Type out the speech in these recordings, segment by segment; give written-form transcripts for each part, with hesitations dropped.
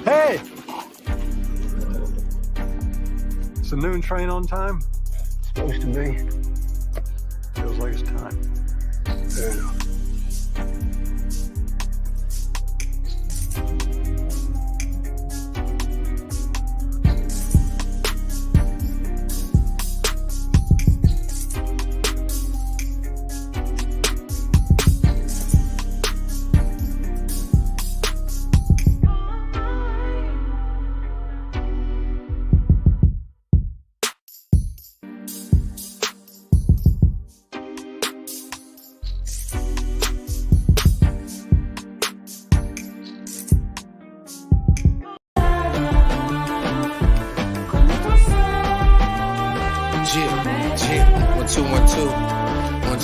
Hey! Is the noon train on time? Supposed to be. Feels like it's time. Yeah.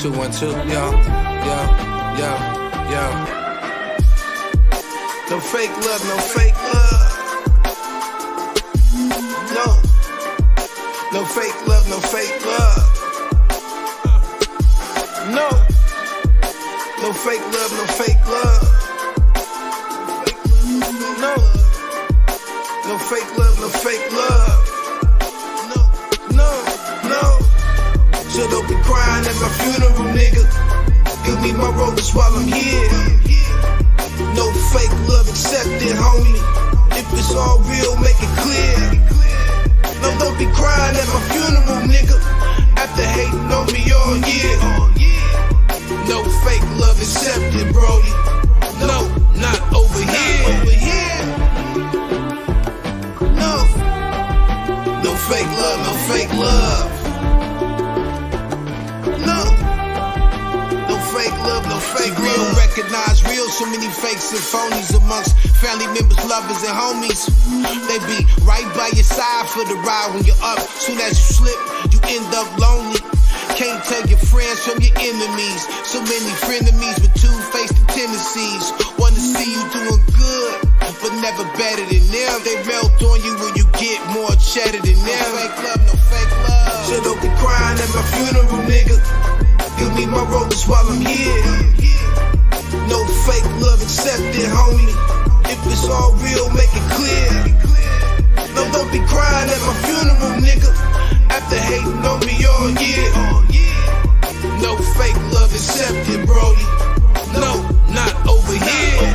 One, two, yo. No fake love, no fake love. No fake love, no fake love. No fake love, no fake love. No fake love, no fake love. No. So don't be crying at my funeral, nigga. Give me my roses while I'm here. No fake love accepted, homie. If it's all real, make it clear. No, don't be crying at my funeral, nigga. After hating on me all year. No fake love accepted, brody. No, not over here. No fake love, no fake love. No fake real, recognize real. So many fakes and phonies amongst family members, lovers, and homies. They be right by your side for the ride when you're up. Soon as you slip, you end up lonely. Can't tell your friends from your enemies. So many frenemies with two-faced tendencies. Wanna see you doing good, but never better than them. They melt on you when you get more cheddar than them. No fake love, no fake love. So don't be crying at my funeral, nigga. Give me my roses while I'm here. No fake love accepted, homie. If it's all real, make it clear. No, don't be crying at my funeral, nigga. After hating on me all year. No fake love accepted, brody. No, not over here.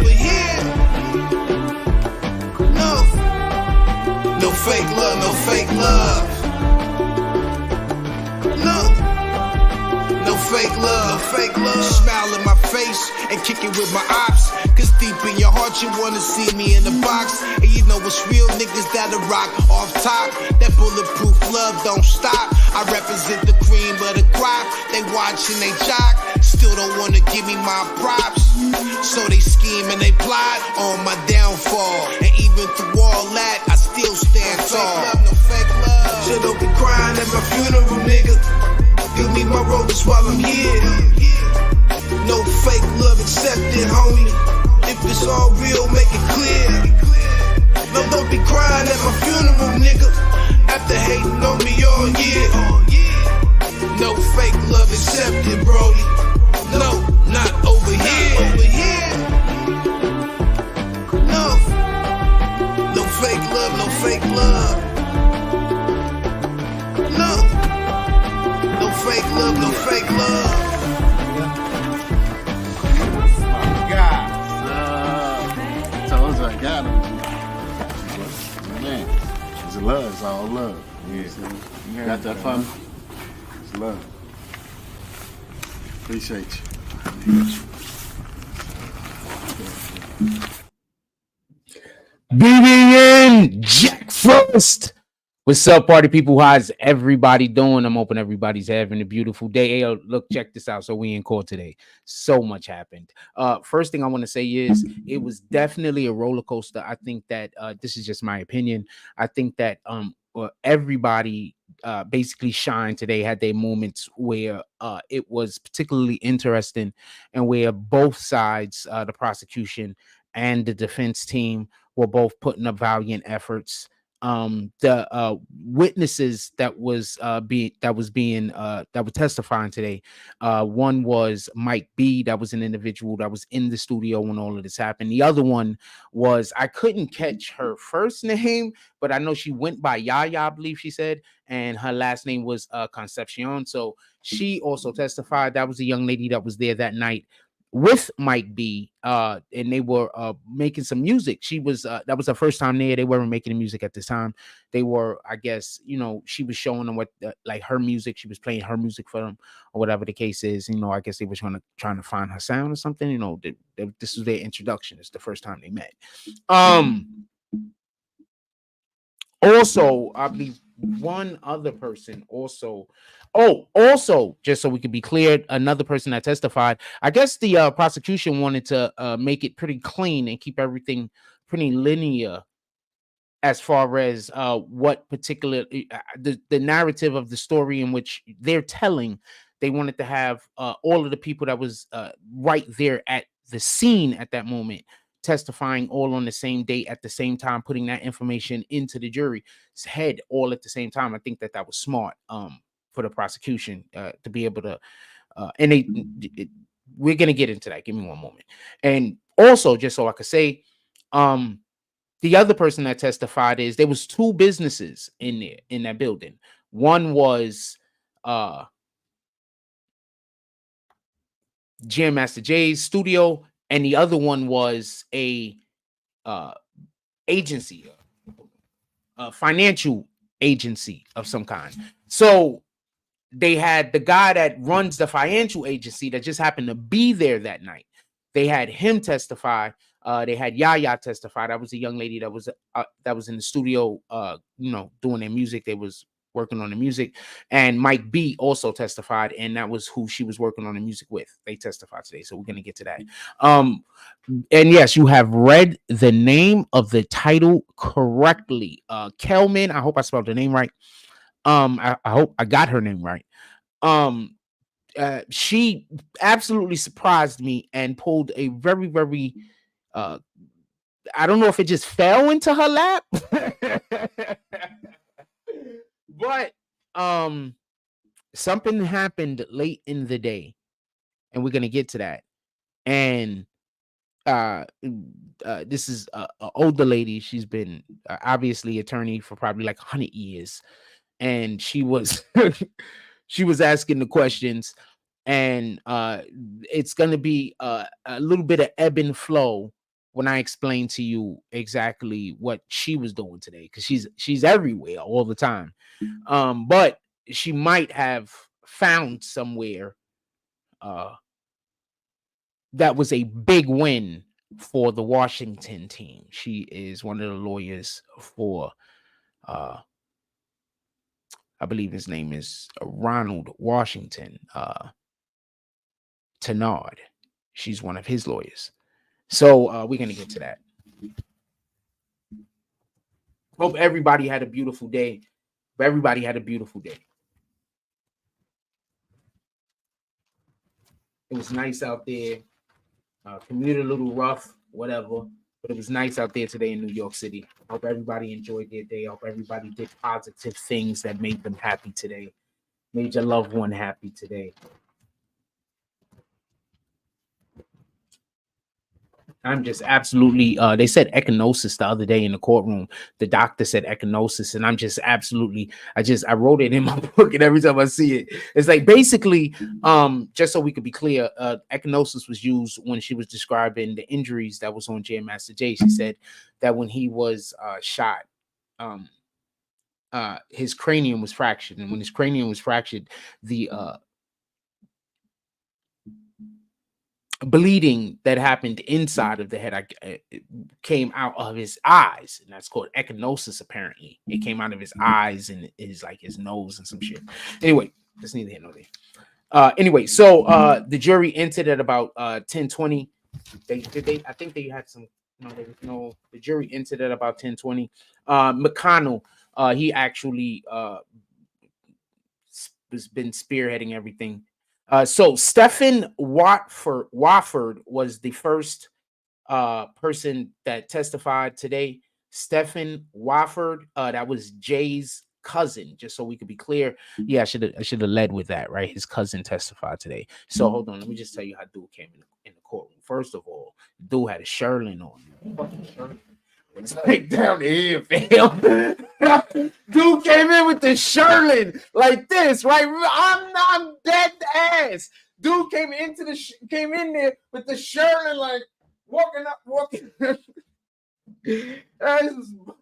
No fake love, no fake love. No fake love. Smile in my face and kick it with my ops. Cause deep in your heart you wanna see me in the box. And you know it's real niggas that'll rock off top. That bulletproof love don't stop. I represent the cream of the crop. They watch and they jock. Still don't wanna give me my props. So they scheme and they plot on my downfall. And even through all that, I still stand tall. No fake love. So don't be crying at my funeral, nigga. Give me my roses while I'm here. No fake love accepted, homie. If it's all real, make it clear. No, don't be crying at my funeral, nigga. After hating on me all year. No fake love accepted, brody. No, not over here. No fake love, no fake love. No fake love, no fake love. God. Told you I got him. Man, it's love, it's all love. Yeah. You got that fun? It's love. Appreciate you. BBN Jack Frost. What's up, party people? How's everybody doing? I'm hoping everybody's having a beautiful day. Hey, look, check this out. So we in court today. So much happened. First thing I want to say is it was definitely a roller coaster. I think that this is just my opinion. I think that everybody basically shined today, had their moments where it was particularly interesting and where both sides, the prosecution and the defense team, were both putting up valiant efforts. the witnesses that were testifying today. One was Mike B, that was an individual that was in the studio when all of this happened. The other one was, I couldn't catch her first name, but I know she went by Yaya, I believe she said, and her last name was Concepcion. So she also testified. That was a young lady that was there that night with Mike B, and they were making some music. She was that was her first time there. They weren't making the music at this time. They were, I guess, she was showing them what like her music. She was playing her music for them, or whatever the case is. I guess they were trying to find her sound or something. This was their introduction. It's the first time they met. Also, I believe one other person also. Also, just so we could be clear, another person that testified. I guess the prosecution wanted to make it pretty clean and keep everything pretty linear as far as what particular the narrative of the story in which they're telling. They wanted to have all of the people that was right there at the scene at that moment testifying all on the same date at the same time, putting that information into the jury's head all at the same time. I think that was smart for the prosecution to be able to we're gonna get into that. Give me one moment. And also, just so I could say, the other person that testified is there was two businesses in that building. One was Jam Master Jay's studio, and the other one was a agency, a financial agency of some kind. So they had the guy that runs the financial agency that just happened to be there that night. They had him testify. They had Yaya testify. That was a young lady that was in the studio, doing their music. They was working on the music, and Mike B also testified, and that was who she was working on the music with. They testified today, so we're gonna get to that. And yes, you have read the name of the title correctly. Kelman, I hope I spelled the name right. I hope I got her name right. She absolutely surprised me and pulled a very, very I don't know if it just fell into her lap. But something happened late in the day, and we're gonna get to that. And this is an older lady. She's been obviously attorney for probably like 100 years, and she was she was asking the questions, and it's gonna be a little bit of ebb and flow when I explain to you exactly what she was doing today, because she's everywhere all the time. But she might have found somewhere that was a big win for the Washington team. She is one of the lawyers for I believe his name is Ronald Washington Tenard. She's one of his lawyers. So we're gonna get to that. Hope everybody had a beautiful day. Everybody had a beautiful day. It was nice out there. Commute a little rough, whatever, but it was nice out there today in New York City. Hope everybody enjoyed their day. Hope everybody did positive things that made them happy today. Made your loved one happy today. I'm just absolutely, they said echinosis the other day in the courtroom. The doctor said echinosis, and I'm just absolutely, I wrote it in my book, and every time I see it, it's like basically, just so we could be clear, echinosis was used when she was describing the injuries that was on Jam Master Jay. She said that when he was shot, his cranium was fractured, and when his cranium was fractured, the bleeding that happened inside of the head came out of his eyes, and that's called echinosis. Apparently, it came out of his eyes and his nose and some shit. Anyway, that's neither here nor there. Anyway, so the jury entered at about 10:20. I think they had some. No, the jury entered at about 10:20. McConnell, he actually has been spearheading everything. So Stephen Wofford was the first person that testified today. Stephen Wofford, that was Jay's cousin, just so we could be clear. Yeah, I should have led with that, right? His cousin testified today. So hold on, let me just tell you how dude came in the courtroom. First of all, dude had a Sherlin on. It's like down here, fam. Dude came in with the Sherlin like this, right? I'm dead ass. Dude came in there with the Sherlin, like walking.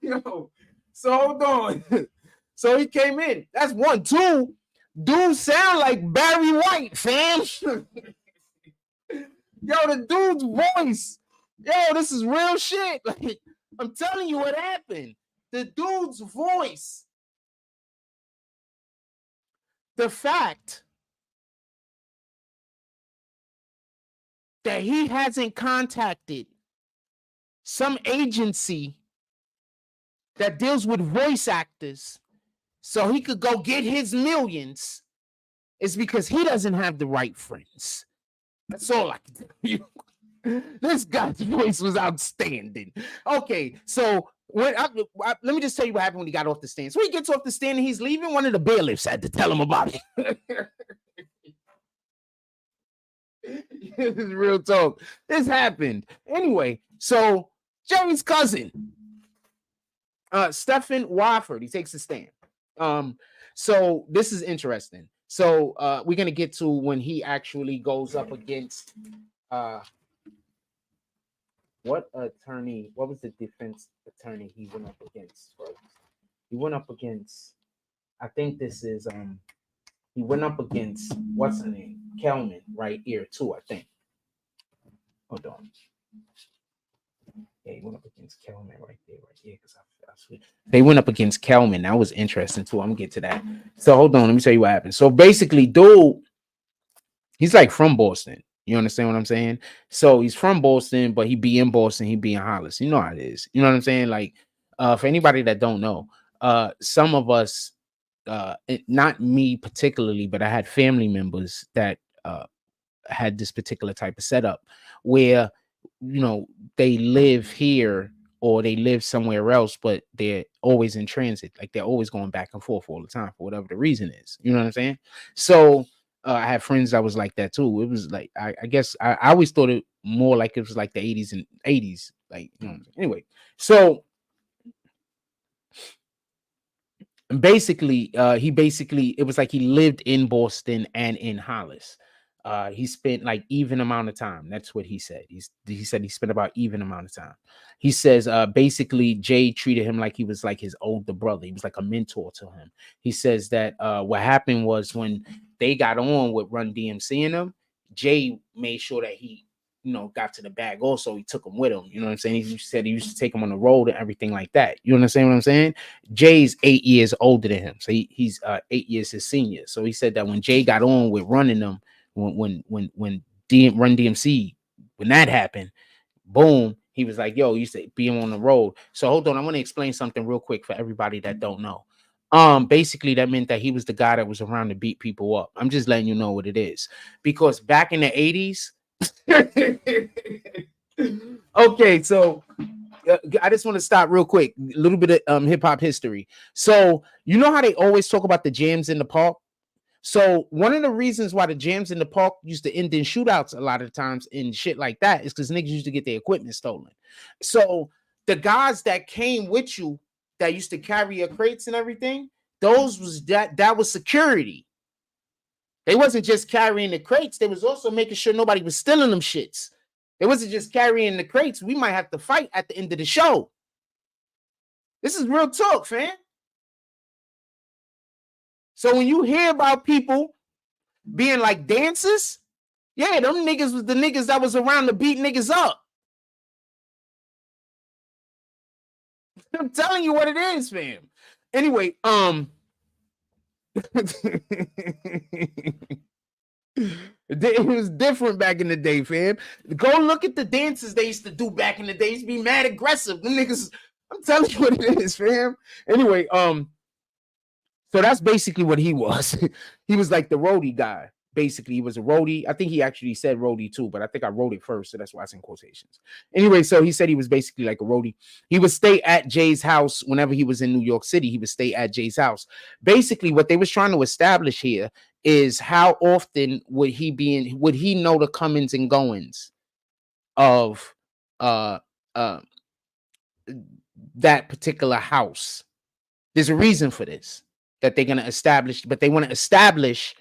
Yo, so hold on. So he came in. That's 1. 2. Dude sound like Barry White, fam. Yo, the dude's voice. Yo, this is real shit. Like, I'm telling you what happened. The dude's voice. The fact that he hasn't contacted some agency that deals with voice actors so he could go get his millions is because he doesn't have the right friends. That's all I can tell you. This guy's voice was outstanding. Okay, so let me just tell you what happened when he got off the stand. So he gets off the stand and he's leaving. One of the bailiffs had to tell him about it. This is real talk. This happened. Anyway, so Jerry's cousin, Stephen Wofford, he takes a stand. So this is interesting. So we're gonna get to when he actually goes up against what was the defense attorney he went up against first? He went up against, I think this is he went up against what's her name? Kelman right here too, I think. Hold on. Yeah, he went up against Kelman right here, because they went up against Kelman. That was interesting too. I'm gonna get to that. So hold on, let me tell you what happened. So basically, dude, he's like from Boston. You understand what I'm saying? So he's from Boston, but he be in Boston, he be in Hollis. You know how it is. You know what I'm saying? Like, for anybody that don't know, some of us, not me particularly, but I had family members that had this particular type of setup where, you know, they live here or they live somewhere else, but they're always in transit. Like they're always going back and forth all the time for whatever the reason is. You know what I'm saying? So I had friends that was like that too. It was like, I guess I always thought it more like it was like the 80s and 80s. Like, you know, anyway, so basically, it was like he lived in Boston and in Hollis. He spent like even amount of time. That's what he said. He said he spent about even amount of time. He says basically Jay treated him like he was like his older brother. He was like a mentor to him. He says that what happened was when they got on with Run DMC and him, Jay made sure that he, you know, got to the bag. Also, he took him with him. You know what I'm saying? He said he used to take him on the road and everything like that. You understand what I'm saying? Jay's 8 years older than him, so he's 8 years his senior. So he said that when Jay got on with running them, when Run DMC, when that happened, boom, he was like, yo, you used to be on the road. So hold on, I want to explain something real quick for everybody that don't know. Basically that meant that he was the guy that was around to beat people up. I'm just letting you know what it is, because back in the 80s. Okay, so I just want to stop real quick, a little bit of hip-hop history. So you know how they always talk about the jams in the park? So one of the reasons why the jams in the park used to end in shootouts a lot of times and shit like that is because niggas used to get their equipment stolen. So the guys that came with you that used to carry your crates and everything, those was that was security. They wasn't just carrying the crates, they was also making sure nobody was stealing them shits. They wasn't just carrying the crates. We might have to fight at the end of the show. This is real talk, fam. So when you hear about people being like dancers, yeah, them niggas was the niggas that was around to beat niggas up. I'm telling you what it is, fam. Anyway, it was different back in the day, fam. Go look at the dances they used to do back in the day. They used to be mad aggressive. Them niggas, I'm telling you what it is, fam. Anyway, so that's basically what he was. He was like the roadie guy, basically he was a roadie. I think he actually said roadie too, but I think I wrote it first, so that's why it's in quotations. Anyway, so he said he was basically like a roadie. He would stay at Jay's house whenever he was in New York City. He would stay at Jay's house. Basically, what they was trying to establish here is how often would he know the comings and goings of that particular house. There's a reason for this that they're going to establish, but they want to establish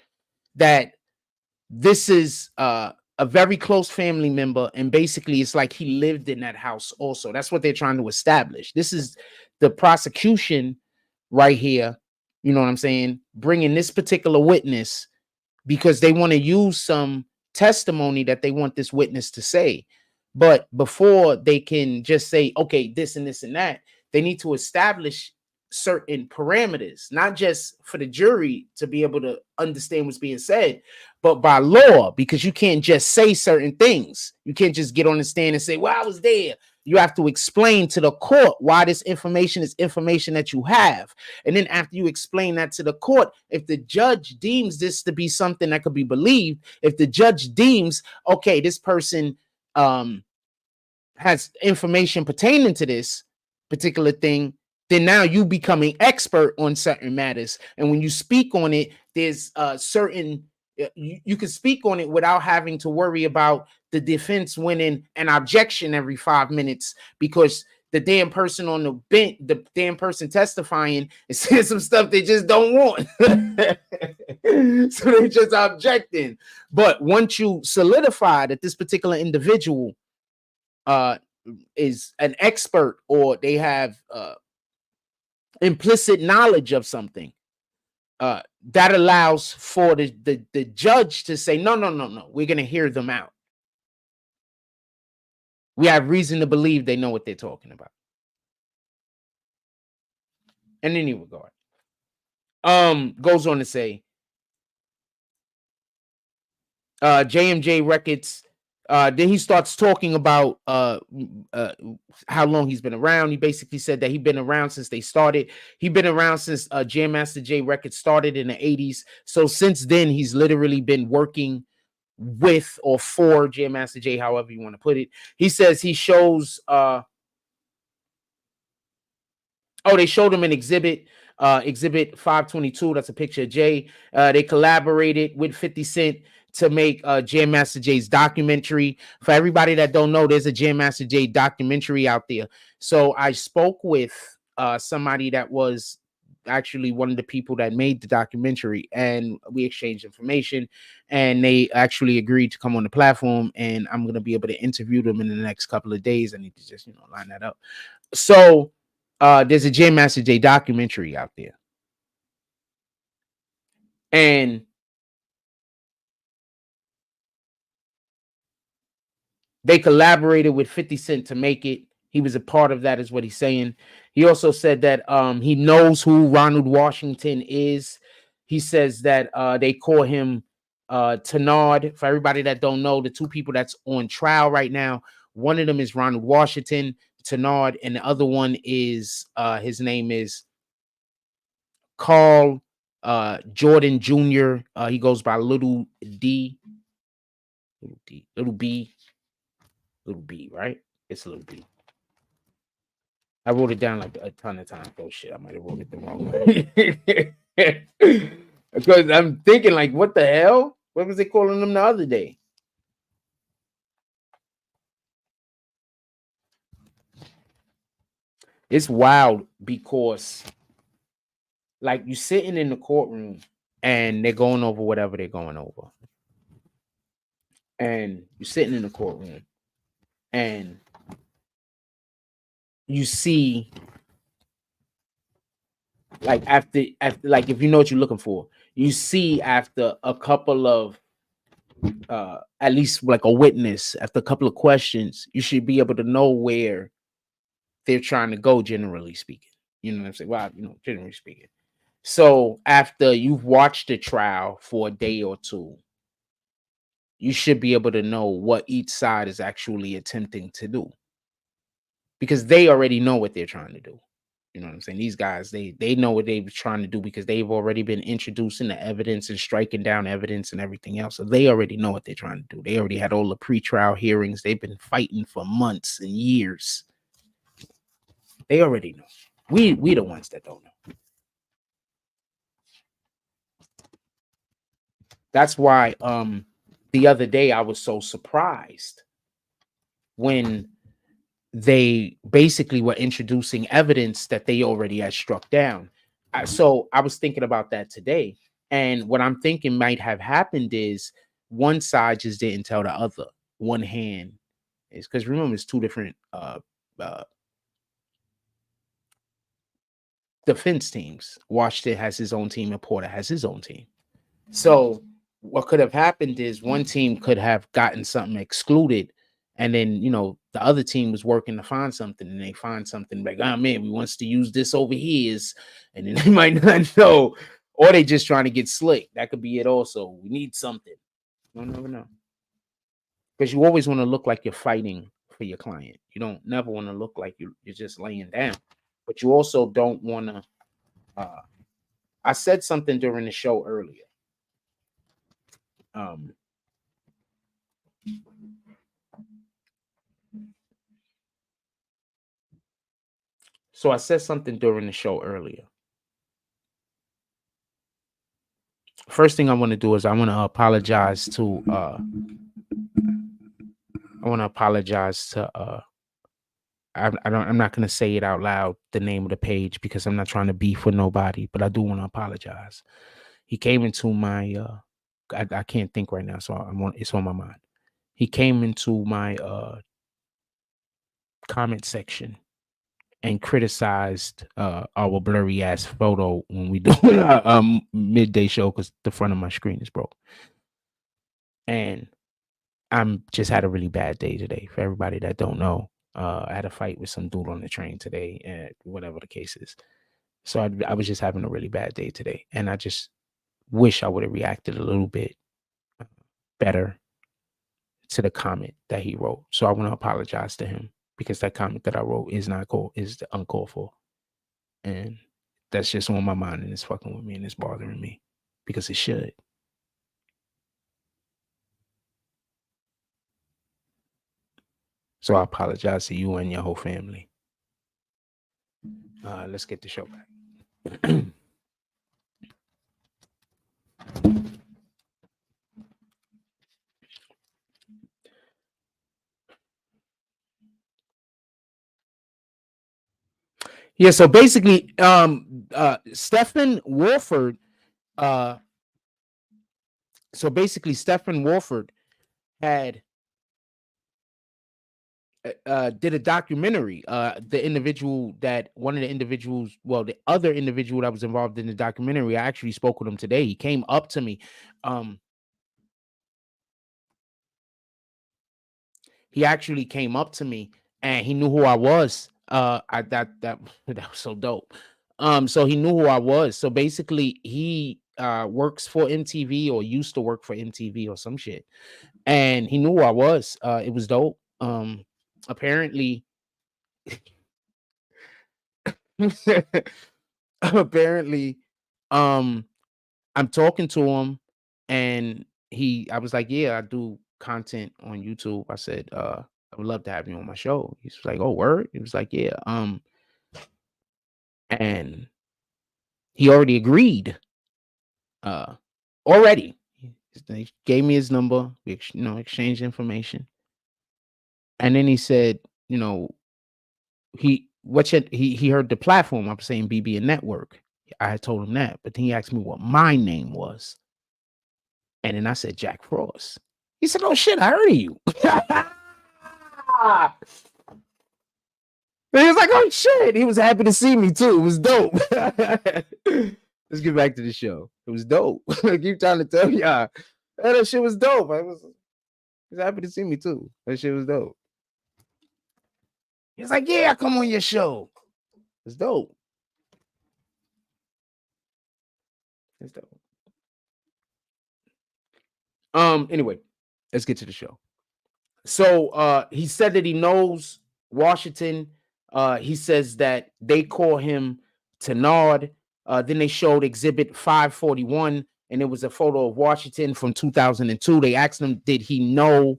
that this is a very close family member, and basically it's like he lived in that house also. That's what they're trying to establish. This is the prosecution right here, you know what I'm saying, bringing this particular witness because they want to use some testimony that they want this witness to say. But before they can just say, okay, this and this and that, they need to establish certain parameters, not just for the jury to be able to understand what's being said, but by law, because you can't just say certain things. You can't just get on the stand and say, well, I was there. You have to explain to the court why this information is information that you have. And then after you explain that to the court, if the judge deems this to be something that could be believed, if the judge deems, okay, this person has information pertaining to this particular thing, then now you becoming expert on certain matters. And when you speak on it, there's certain, you can speak on it without having to worry about the defense winning an objection every 5 minutes because the damn person on the bench, the damn person testifying is saying some stuff they just don't want. So they just objecting. But once you solidify that this particular individual is an expert, or they have implicit knowledge of something, that allows for the judge to say, no, we're going to hear them out. We have reason to believe they know what they're talking about. In any regard, goes on to say, JMJ Records, then he starts talking about how long he's been around. He basically said that he's been around since they started. He's been around since Jam Master Jay Records started in the 80s. So since then, he's literally been working with or for Jam Master Jay, however you want to put it. He says he shows they showed him an exhibit, exhibit 522. That's a picture of Jay. They collaborated with 50 Cent to make Jam Master Jay's documentary. For everybody that don't know, there's a Jam Master Jay documentary out there. So I spoke with somebody that was actually one of the people that made the documentary, and we exchanged information, and they actually agreed to come on the platform, and I'm going to be able to interview them in the next couple of days. I need to just, line that up. So there's a Jam Master Jay documentary out there, and they collaborated with 50 Cent to make it. He was a part of that, is what he's saying. He also said that he knows who Ronald Washington is. He says that they call him Tenard. For everybody that don't know, the two people that's on trial right now, one of them is Ronald Washington, Tenard, and the other one is his name is Carl Jordan Jr. He goes by Little B, right? It's Little B. I wrote it down like a ton of times. Oh shit, I might have wrote it the wrong way. Because I'm thinking, like, what the hell? What was they calling them the other day? It's wild because, like, you sitting in the courtroom and they're going over whatever they're going over. And you're sitting in the courtroom and you see, like, after like, if you know what you're looking for, you see after a couple of at least like a witness, after a couple of questions, you should be able to know where they're trying to go, generally speaking. You know what I'm saying? Well, generally speaking. So after you've watched the trial for a day or two, you should be able to know what each side is actually attempting to do, because they already know what they're trying to do. You know what I'm saying? These guys, they know what they were trying to do because they've already been introducing the evidence and striking down evidence and everything else. So they already know what they're trying to do. They already had all the pretrial hearings. They've been fighting for months and years. They already know. We the ones that don't know. That's why the other day I was so surprised when they basically were introducing evidence that they already had struck down. So I was thinking about that today. And what I'm thinking might have happened is one side just didn't tell the other. One hand is because remember, it's two different defense teams. Washington has his own team and Porter has his own team. So what could have happened is one team could have gotten something excluded, and then the other team was working to find something, and they find something like, oh man, we wants to use this over here, and then they might not know, or they just trying to get slick. That could be it. Also, we need something. You don't never know, because you always want to look like you're fighting for your client. You don't never want to look like you're just laying down, but you also don't want to. I said something during the show earlier. So I said something during the show earlier. First thing I want to do is I want to apologize to I'm not going to say it out loud, the name of the page, because I'm not trying to beef with nobody, but I do want to apologize. He came into my I can't think right now, so it's on my mind. He came into my comment section and criticized our blurry ass photo when we doing our midday show because the front of my screen is broke. And I'm just had a really bad day today. For everybody that don't know, I had a fight with some dude on the train today, and whatever the case is. So I was just having a really bad day today, and I just wish I would have reacted a little bit better to the comment that he wrote. So I want to apologize to him, because that comment that I wrote is uncalled for. And that's just on my mind, and it's fucking with me, and it's bothering me, because it should. So I apologize to you and your whole family. Let's get the show back. Yeah, so basically, Stephen Wolford, had did a documentary. The other individual that was involved in the documentary, I actually spoke with him today. He came up to me. He actually came up to me, and he knew who I was. That was so dope. So he knew who I was. So basically, he works for MTV, or used to work for MTV or some shit. And he knew who I was. It was dope. Apparently, I'm talking to him, and I was like, yeah, I do content on YouTube. I said, I would love to have you on my show. He's like, oh, word? He was like, yeah. And he already agreed. Already. He gave me his number. We exchanged information. And then he said, he heard the platform. I'm saying BBN Network. I had told him that, but then he asked me what my name was. And then I said, Jack Frost. He said, oh shit, I heard of you. He was like, oh shit. He was happy to see me too. It was dope. Let's get back to the show. It was dope. I keep trying to tell y'all. That shit was dope. He was happy to see me too. That shit was dope. He was like, yeah, I come on your show. It's dope. It's dope. Anyway, let's get to the show. So he said that he knows Washington He says that they call him Tenard. Then they showed Exhibit 541, and it was a photo of Washington from 2002. They asked him, did he know?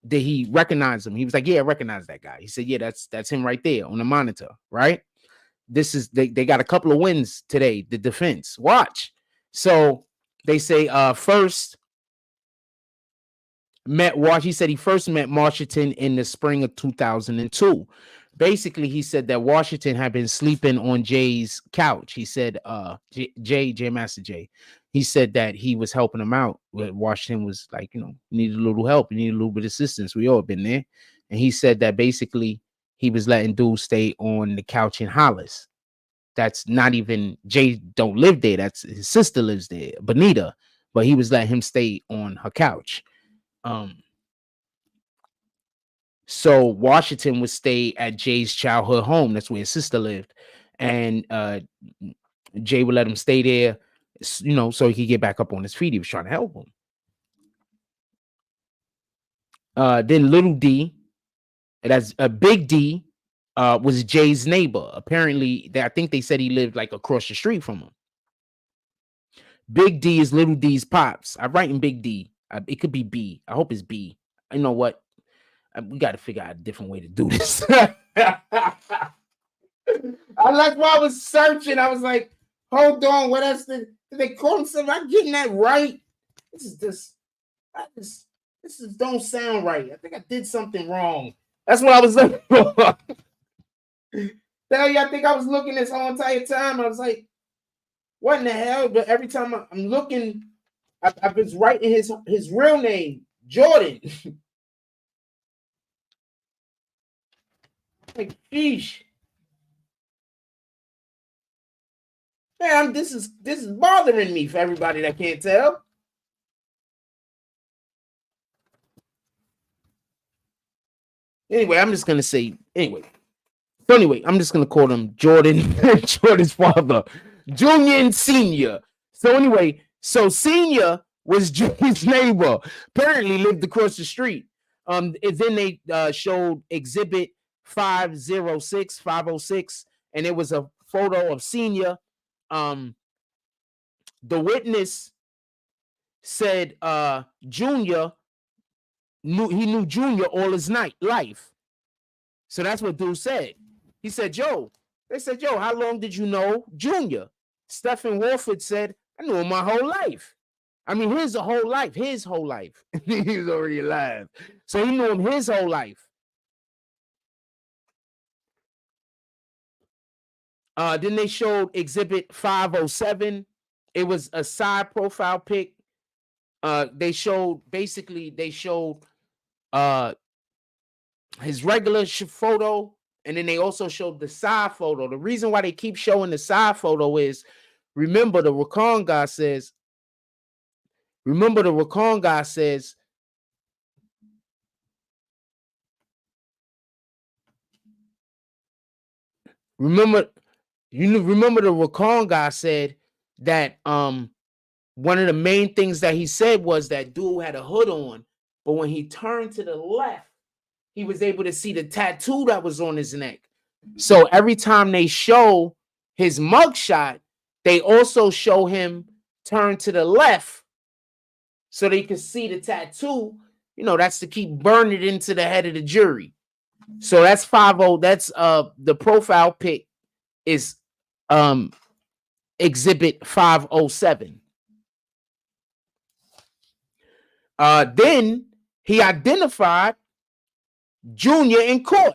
Did he recognize him? He was like, yeah, I recognize that guy. He said, yeah, that's him right there on the monitor, right? This is they got a couple of wins today, the defense. Watch. So they say first met Washington. He said he first met Washington in the spring of 2002. Basically, he said that Washington had been sleeping on Jay's couch. He said, J Master J. He said that he was helping him out. Washington was like, you know, needed a little help, you need a little bit of assistance. We all been there. And he said that basically he was letting dudes stay on the couch in Hollis. That's not even Jay don't live there. That's his sister lives there, Benita. But he was letting him stay on her couch. So Washington would stay at Jay's childhood home. That's where his sister lived. And Jay would let him stay there, you know, so he could get back up on his feet. He was trying to help him. Then Little D, that's a Big D, was Jay's neighbor. Apparently, I think they said he lived like across the street from him. Big D is Little D's pops. I'm writing Big D. It could be B. I hope it's B. You know what? We got to figure out a different way to do this. That's why I was searching. I was like, hold on. What else did they call himself? I'm getting that right. This don't sound right. I think I did something wrong. That's what I was looking for. Tell you, I think I was looking this whole entire time. I was like, what in the hell? But every time I'm looking, I was writing his real name, Jordan. Like, sheesh. Man, this is bothering me for everybody that can't tell. Anyway, I'm just gonna say I'm just gonna call him Jordan, Jordan's father, Junior and Senior. So anyway, so Senior was Junior's neighbor. Apparently lived across the street. And then they showed Exhibit 506, and it was a photo of Senior. The witness said Junior knew Junior all his life. So that's what dude said. He said, they said, how long did you know Junior? Stephen Warford said, I knew him my whole life. I mean, his whole life. He was already alive. So he knew him his whole life. Then they showed Exhibit 507. It was a side profile pic. They showed his regular photo, and then they also showed the side photo. The reason why they keep showing the side photo is, remember the Rakan guy says, remember, the Rakan guy said that one of the main things that he said was that dude had a hood on, but when he turned to the left, he was able to see the tattoo that was on his neck. So every time they show his mugshot, they also show him turn to the left so they could see the tattoo. You know, that's to keep burning it into the head of the jury. So that's 50. That's the profile pic is Exhibit 507. Then he identified Junior in court.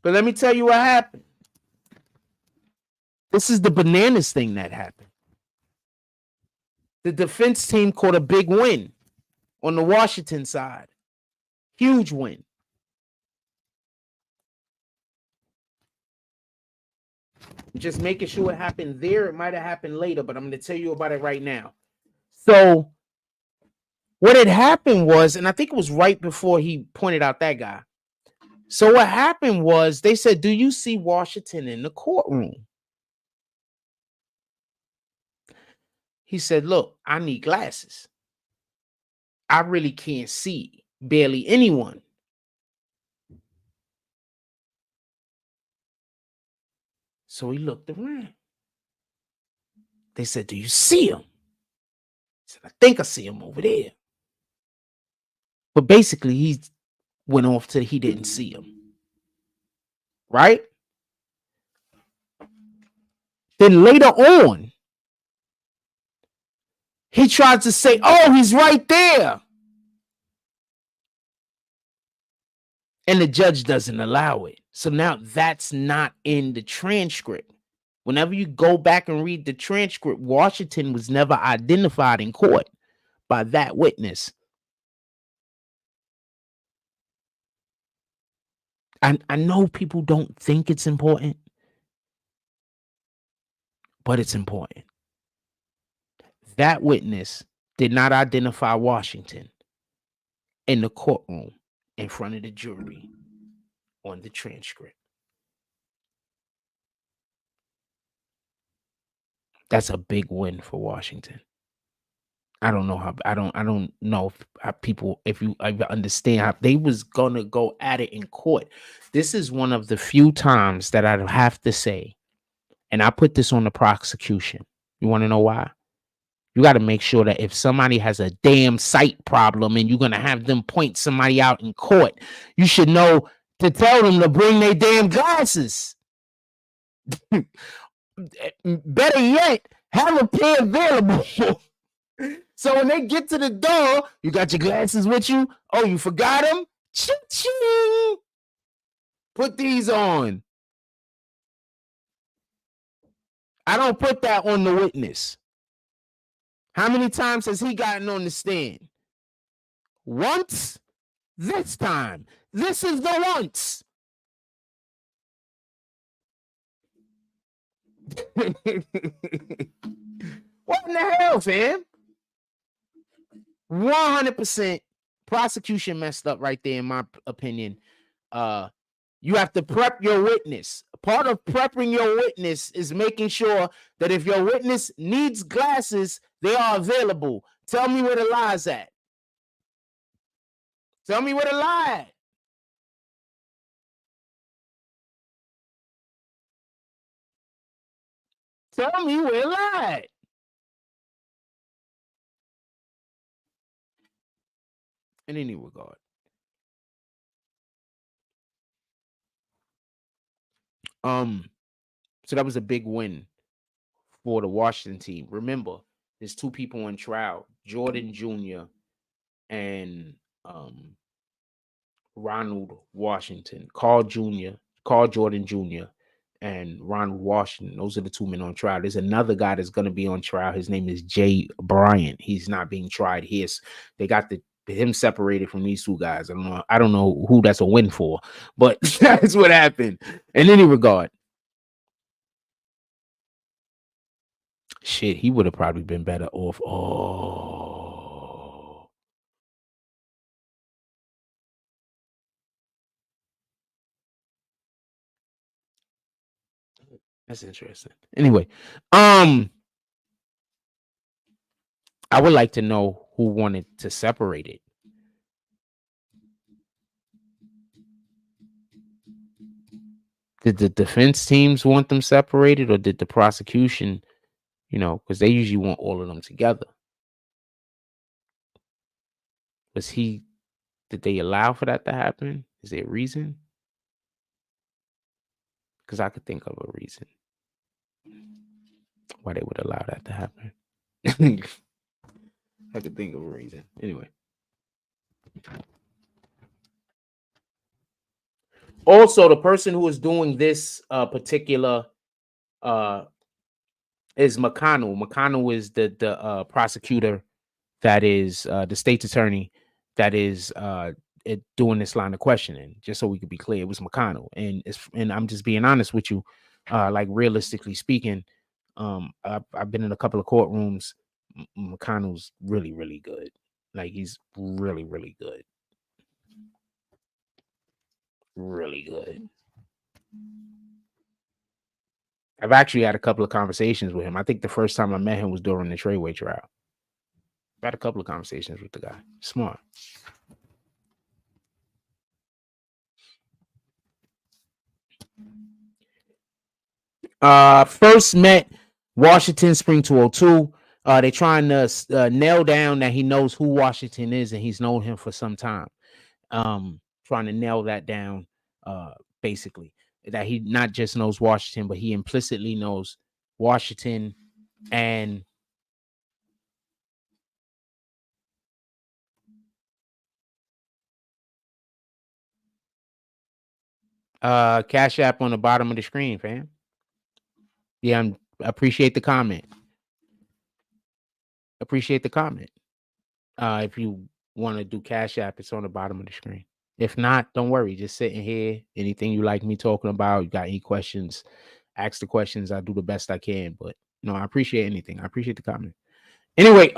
But let me tell you what happened. This is the bananas thing that happened. The defense team caught a big win on the Washington side. Huge win. Just making sure it happened there. It might have happened later, but I'm going to tell you about it right now. So what had happened was, and I think it was right before he pointed out that guy. So what happened was they said, do you see Washington in the courtroom? He said, look, I need glasses. I really can't see barely anyone. So he looked around. They said, do you see him? He said, I think I see him over there. But basically, he went off to he didn't see him. Right? Then later on, he tried to say, oh, he's right there. And the judge doesn't allow it. So now that's not in the transcript. Whenever you go back and read the transcript, Washington was never identified in court by that witness. I know people don't think it's important, but it's important. That witness did not identify Washington in the courtroom in front of the jury on the transcript. That's a big win for Washington. I don't know how I don't know if you understand how they was gonna go at it in court. This is one of the few times that I have to say, and I put this on the prosecution. You want to know why? You got to make sure that if somebody has a damn sight problem and you're gonna have them point somebody out in court, you should know to tell them to bring their damn glasses. Better yet, have a pair available. So when they get to the door, you got your glasses with you. Oh, you forgot them? Ching-ching. Put these on. I don't put that on the witness. How many times has he gotten on the stand? Once. This time. This is the once. What in the hell, fam? 100% prosecution messed up right there, in my opinion. You have to prep your witness. Part of prepping your witness is making sure that if your witness needs glasses, they are available. Tell me where the lie's at. Tell me where the lie at. Tell me where the lie at. In any regard. So that was a big win for the Washington team. Remember, there's two people on trial, Jordan Jr. and Ronald Washington. Carl Jordan Jr. and Ronald Washington. Those are the two men on trial. There's another guy that's going to be on trial. His name is Jay Bryant. He's not being tried here. They got him separated from these two guys. I don't know who that's a win for, but that's what happened. In any regard, shit, he would have probably been better off. Oh, that's interesting. Anyway, I would like to know who wanted to separate it. Did the defense teams want them separated, or did the prosecution, because they usually want all of them together? Did they allow for that to happen? Is there a reason? Because I could think of a reason why they would allow that to happen. I could think of a reason. Anyway. Also, the person who is doing this particular is McConnell. McConnell is the prosecutor that is the state's attorney that is doing this line of questioning. Just so we could be clear, it was McConnell, and I'm just being honest with you. Like realistically speaking, I've been in a couple of courtrooms. McConnell's really, really good. Like he's really, really good. Really good. I've actually had a couple of conversations with him. I think the first time I met him was during the Treyway trial. I've had a couple of conversations with the guy. Smart. First met Washington spring 202. They're trying to nail down that he knows who Washington is and he's known him for some time. Trying to nail that down, basically. That he not just knows Washington, but he implicitly knows Washington and Cash App on the bottom of the screen, fam. Yeah, I appreciate the comment. Appreciate the comment. If you want to do Cash App, it's on the bottom of the screen. If not, don't worry. Just sitting here. Anything you like me talking about, you got any questions, ask the questions. I do the best I can. But no, I appreciate anything. I appreciate the comment. Anyway,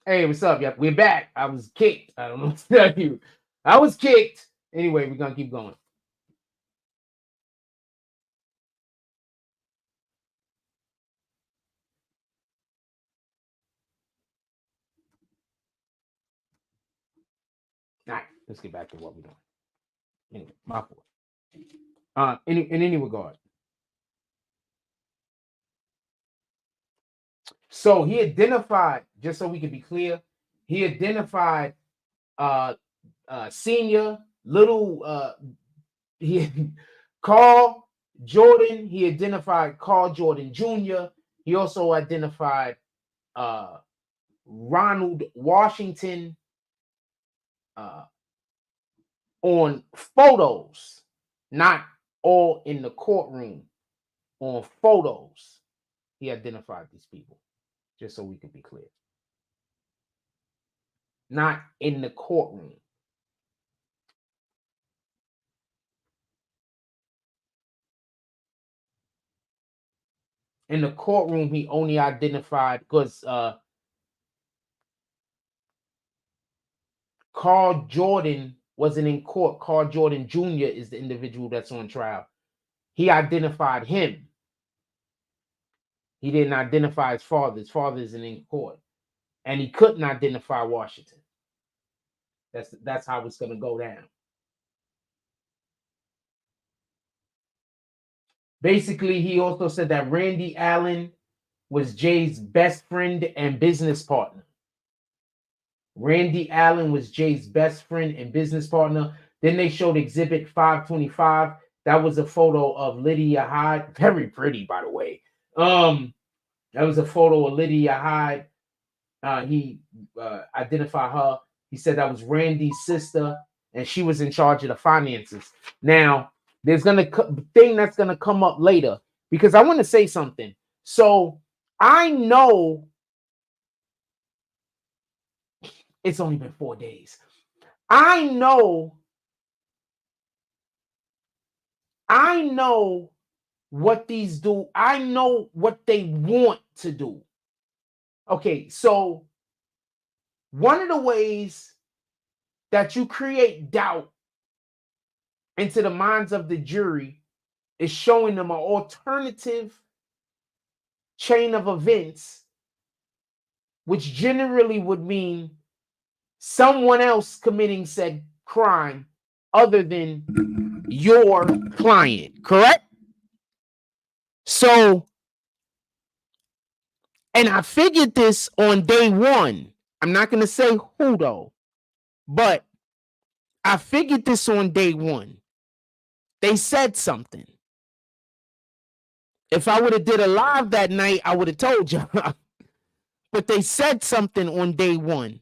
hey, what's up? Yep, we're back. I was kicked. I don't know what to tell you. I was kicked. Anyway, we're gonna keep going. All right, let's get back to what we're doing. Anyway, my fault. In any regard. So he identified, just so we can be clear, he identified senior little he Carl Jordan, he identified Carl Jordan Jr. He also identified Ronald Washington on photos, not all in the courtroom, on photos. He identified these people, just so we can be clear. Not in the courtroom. In the courtroom, he only identified because Carl Jordan wasn't in court. Carl Jordan Jr. is the individual that's on trial. He identified him. He didn't identify his father. His father isn't in court. And he couldn't identify Washington. That's how it's going to go down. Basically, he also said that Randy Allen was Jay's best friend and business partner. Randy Allen was Jay's best friend and business partner. Then they showed Exhibit 525. That was a photo of Lydia Hyde. Very pretty, by the way. That was a photo of Lydia Hyde. He identified her. He said that was Randy's sister, and she was in charge of the finances. Now, there's thing that's gonna come up later, because I want to say something. So I know it's only been 4 days. I know what these do. I know what they want to do. Okay, so one of the ways that you create doubt into the minds of the jury is showing them an alternative chain of events, which generally would mean someone else committing said crime other than your client, correct? So, and I figured this on day one. I'm not going to say who though, but I figured this on day one. They said something. If I would have did a live that night, I would have told you. But they said something on day one.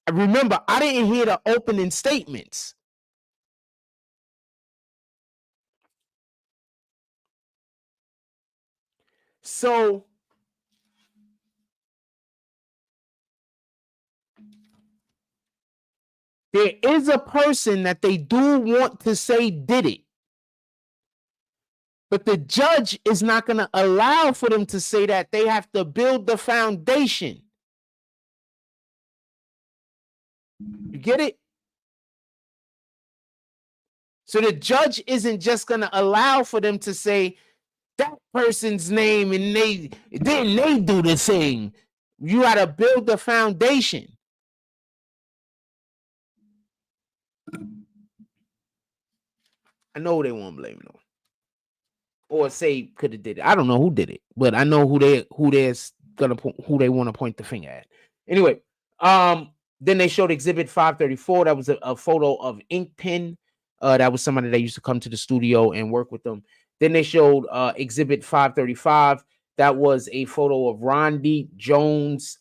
I remember I didn't hear the opening statements. So there is a person that they do want to say did it. But the judge is not going to allow for them to say that. They have to build the foundation. You get it? So the judge isn't just going to allow for them to say that person's name and they do the thing. You got to build the foundation. I know they won't blame them. Or say could have did it. I don't know who did it, but I know who they want to point the finger at. Anyway, then they showed Exhibit 534. That was a photo of Ink Pen. That was somebody that used to come to the studio and work with them. Then they showed Exhibit 535. That was a photo of Rondi Jones.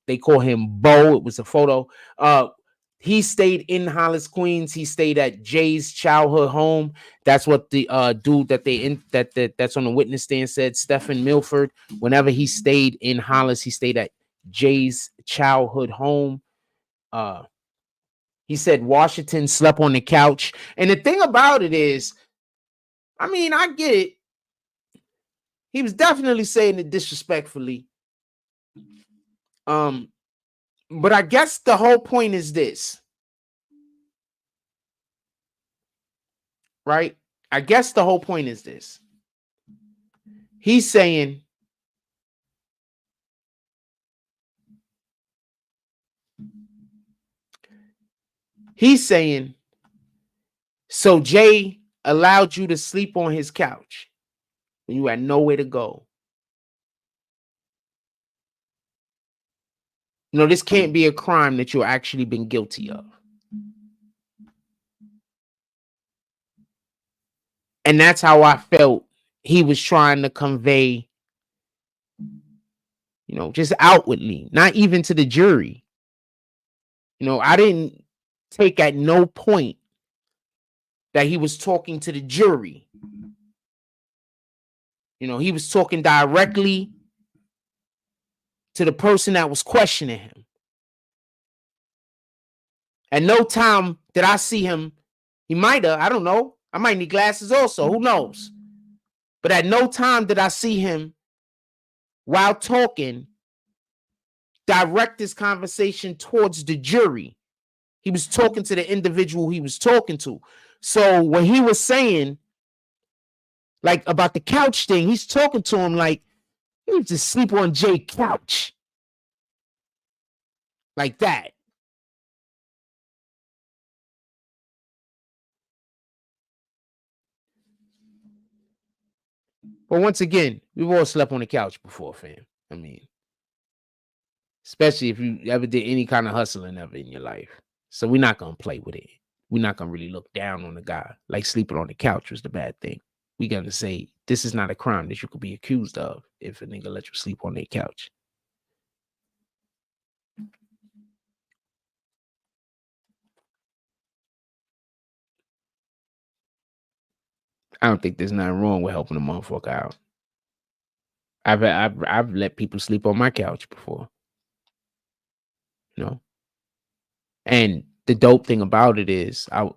They call him Bo. It was a photo. He stayed in Hollis, Queens. He stayed at Jay's childhood home. That's what the dude that's on the witness stand said. Stephen Milford. Whenever he stayed in Hollis, he stayed at Jay's childhood home. He said Washington slept on the couch. And the thing about it is, I mean, I get it. He was definitely saying it disrespectfully. But I guess the whole point is this. Right? I guess the whole point is this. He's saying so Jay allowed you to sleep on his couch when you had nowhere to go. You know, this can't be a crime that you've actually been guilty of. And that's how I felt he was trying to convey, you know, just outwardly, not even to the jury. You know, I didn't take at no point that he was talking to the jury. You know, he was talking directly to the person that was questioning him. At no time did I see him. He might have, I don't know. I might need glasses also. Who knows? But at no time did I see him, while talking, direct this conversation towards the jury. He was talking to the individual he was talking to. So when he was saying, like, about the couch thing, he's talking to him like he was just sleep on Jay's couch. Like that. But once again, we've all slept on the couch before, fam. I mean, especially if you ever did any kind of hustling ever in your life. So we're not going to play with it. We're not going to really look down on the guy like sleeping on the couch was the bad thing. We're going to say this is not a crime that you could be accused of if a nigga let you sleep on their couch. I don't think there's nothing wrong with helping a motherfucker out. I've let people sleep on my couch before, you know. And the dope thing about it is, I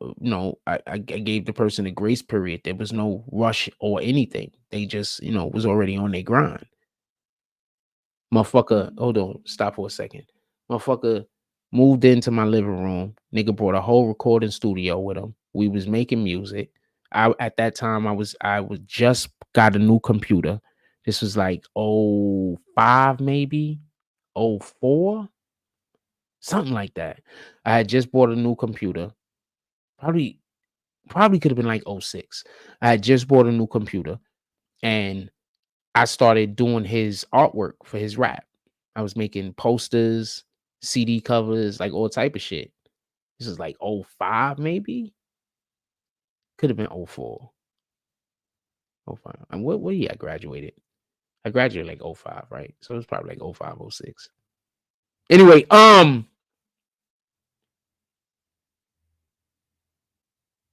gave the person a grace period. There was no rush or anything. They just, was already on their grind. Motherfucker, hold on, stop for a second. Motherfucker moved into my living room. Nigga brought a whole recording studio with him. We was making music. At that time I was just got a new computer. This was like 05 maybe, 04, something like that. I had just bought a new computer. Probably could have been like 06. I had just bought a new computer and I started doing his artwork for his rap. I was making posters, CD covers, like all type of shit. This is like 05 maybe. Could have been 04. 05. And what year I graduated? I graduated like 05, right? So it was probably like 05, 06. Anyway,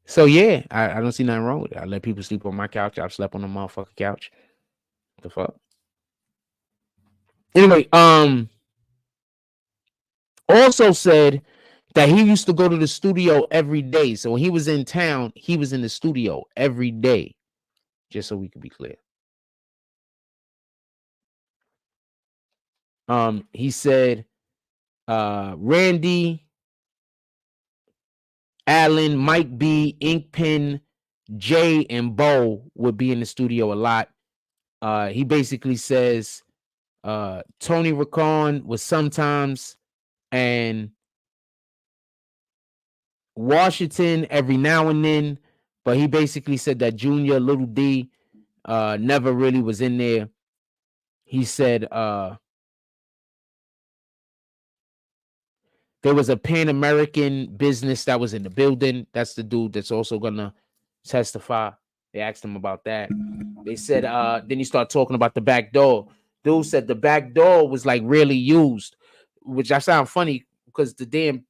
so yeah, I don't see nothing wrong with it. I let people sleep on my couch. I've slept on the motherfucking couch. What the fuck? Anyway, also said that he used to go to the studio every day. So when he was in town, he was in the studio every day. Just so we can be clear. He said Randy, Allen, Mike B, Inkpen, Jay, and Bo would be in the studio a lot. He basically says Tony Racon was sometimes, and Washington every now and then, but he basically said that Junior, Little D, never really was in there. He said there was a Pan American business that was in the building. That's the dude that's also gonna testify. They asked him about that. They said then he started talking about the back door. Dude said the back door was like really used, which I sound funny because the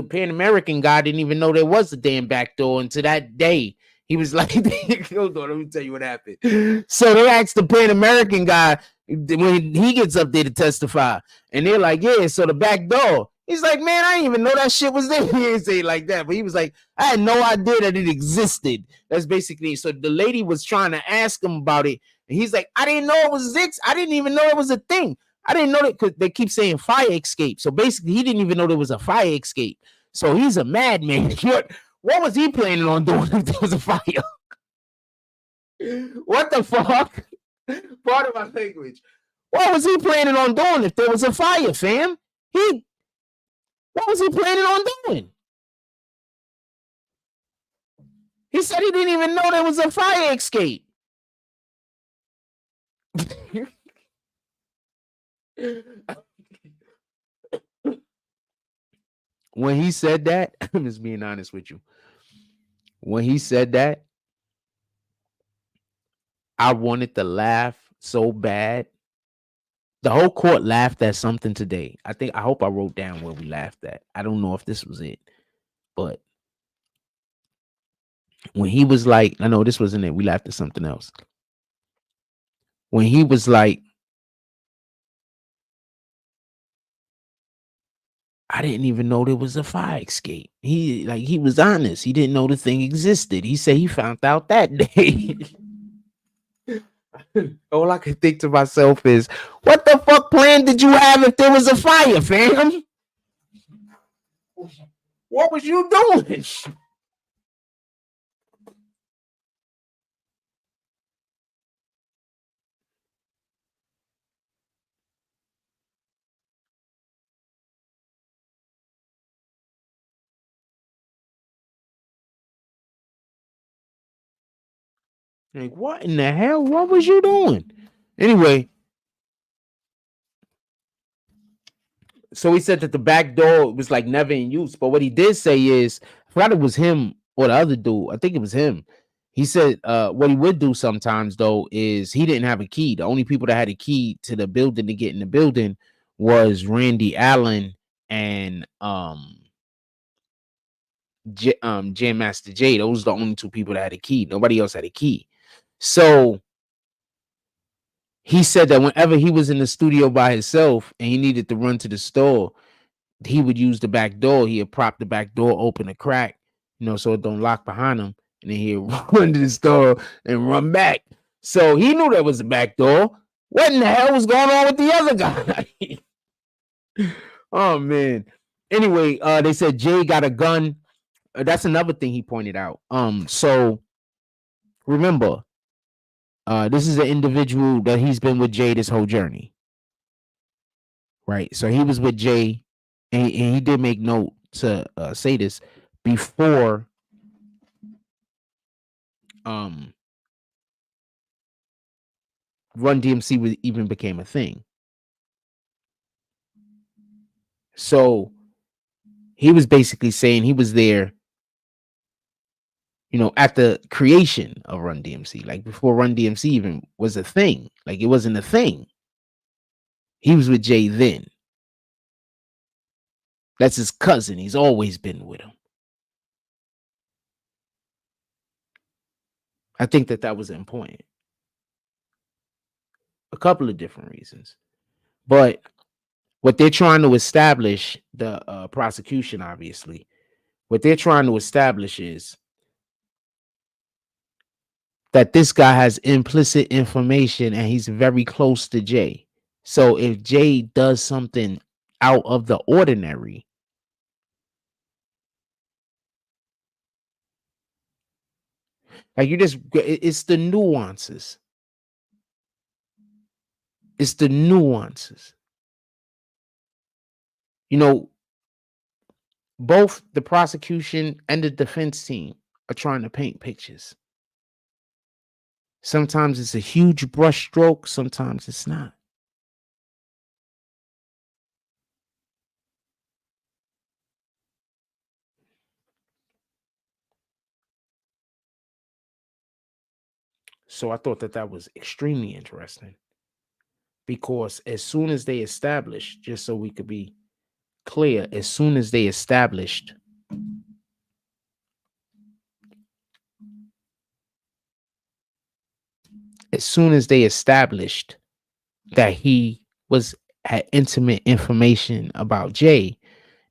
Pan American guy didn't even know there was a damn back door until that day. He was like, hold on, let me tell you what happened. So they asked the Pan American guy when he gets up there to testify, and they're like, yeah, so the back door. He's like, man, I didn't even know that shit was there. He didn't say it like that, but he was like, I had no idea that it existed. That's basically, so the lady was trying to ask him about it, and he's like, I didn't know it was Zix. I didn't even know it was a thing. I didn't know that, because they keep saying fire escape. So basically, he didn't even know there was a fire escape. So he's a madman. What was he planning on doing if there was a fire? What the fuck? Part of my language. What was he planning on doing if there was a fire, fam? What was he planning on doing? He said he didn't even know there was a fire escape. When he said that, I'm just being honest with you. When he said that, I wanted to laugh so bad. The whole court laughed at something today. I hope I wrote down where we laughed at. I don't know if this was it, but when he was like, I know this wasn't it. We laughed at something else. When he was like, I didn't even know there was a fire escape. He was honest. He didn't know the thing existed. He said he found out that day. All I could think to myself is, what the fuck plan did you have if there was a fire, fam? What was you doing? Like, what in the hell? What was you doing? Anyway, so he said that the back door was like never in use. But what he did say is, I forgot it was him or the other dude. I think it was him. He said what he would do sometimes, though, is he didn't have a key. The only people that had a key to the building to get in the building was Randy Allen and Jam Master Jay. Those are the only two people that had a key. Nobody else had a key. So he said that whenever he was in the studio by himself and he needed to run to the store, he would use the back door. He'd prop the back door open a crack, so it don't lock behind him. And then he'd run to the store and run back. So he knew there was a back door. What in the hell was going on with the other guy? Oh, man. Anyway, they said Jay got a gun. That's another thing he pointed out. So remember, this is an individual that he's been with Jay this whole journey. Right. So he was with Jay, and he did make note to say this before Run DMC even became a thing. So he was basically saying he was there, at the creation of Run DMC, like before Run DMC even was a thing. Like it wasn't a thing. He was with Jay then. That's his cousin. He's always been with him. I think that was important. A couple of different reasons. But what they're trying to establish, the prosecution, obviously, what they're trying to establish is that this guy has implicit information and he's very close to Jay. So if Jay does something out of the ordinary, like it's the nuances. It's the nuances. Both the prosecution and the defense team are trying to paint pictures. Sometimes it's a huge brushstroke, sometimes it's not. So I thought that was extremely interesting. Because as soon as they established, just so we could be clear, as soon as they established that he had intimate information about Jay,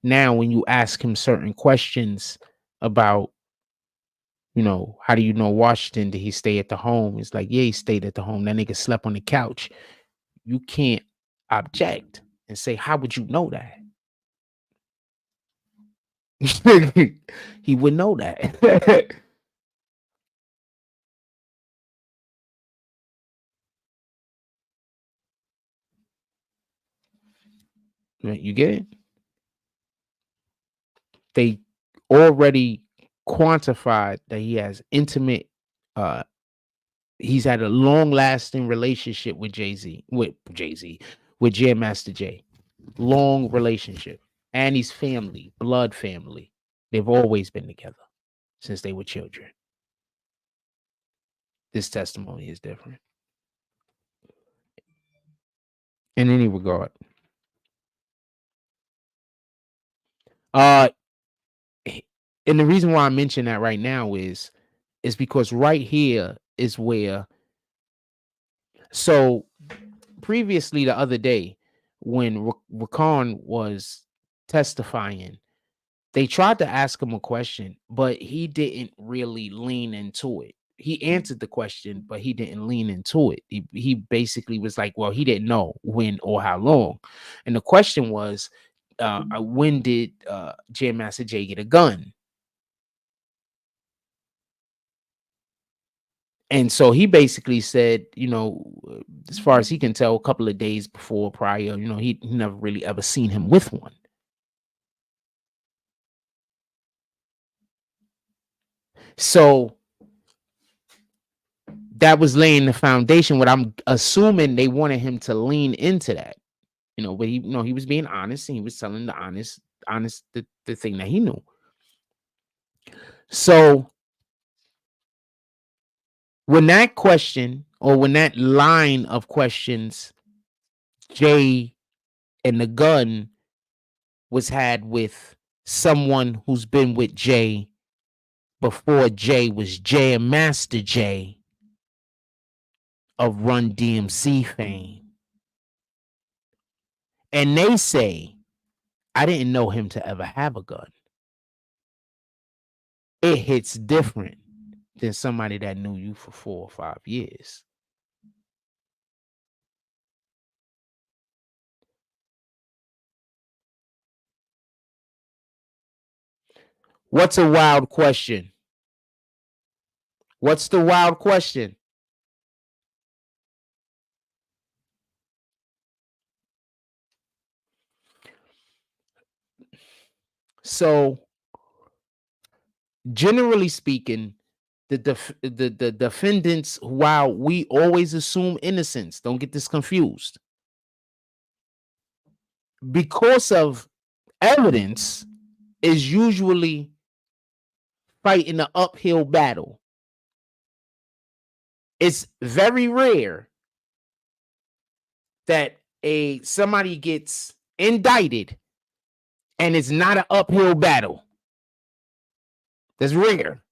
now when you ask him certain questions about, how do you know Washington? Did he stay at the home? It's like, yeah, he stayed at the home. That nigga slept on the couch. You can't object and say, how would you know that? He would know that. You get it? They already quantified that he has intimate, he's had a long-lasting relationship with with Jam Master Jay. Long relationship. And he's family, blood family. They've always been together since they were children. This testimony is different. In any regard. And the reason why I mention that right now is because right here is where, so previously the other day when Rakan was testifying, they tried to ask him a question, but he didn't really lean into it. He answered the question, but he didn't lean into it. He basically was like, well, he didn't know when or how long. And the question was, when did Jam Master Jay get a gun? And so he basically said, as far as he can tell, a couple of days prior, he never really ever seen him with one. So that was laying the foundation. What I'm assuming they wanted him to lean into that, but he was being honest and he was telling the honest, the thing that he knew. So when that question, or when that line of questions, Jay and the gun was had with someone who's been with Jay before Jay was Jam Master Jay, of Run DMC fame. And they say, I didn't know him to ever have a gun. It hits different than somebody that knew you for 4 or 5 years. What's a wild question? What's the wild question? So, generally speaking, the defendants, while we always assume innocence, don't get this confused, because of evidence, is usually fighting an uphill battle. It's very rare that somebody gets indicted and it's not an uphill battle. That's rare.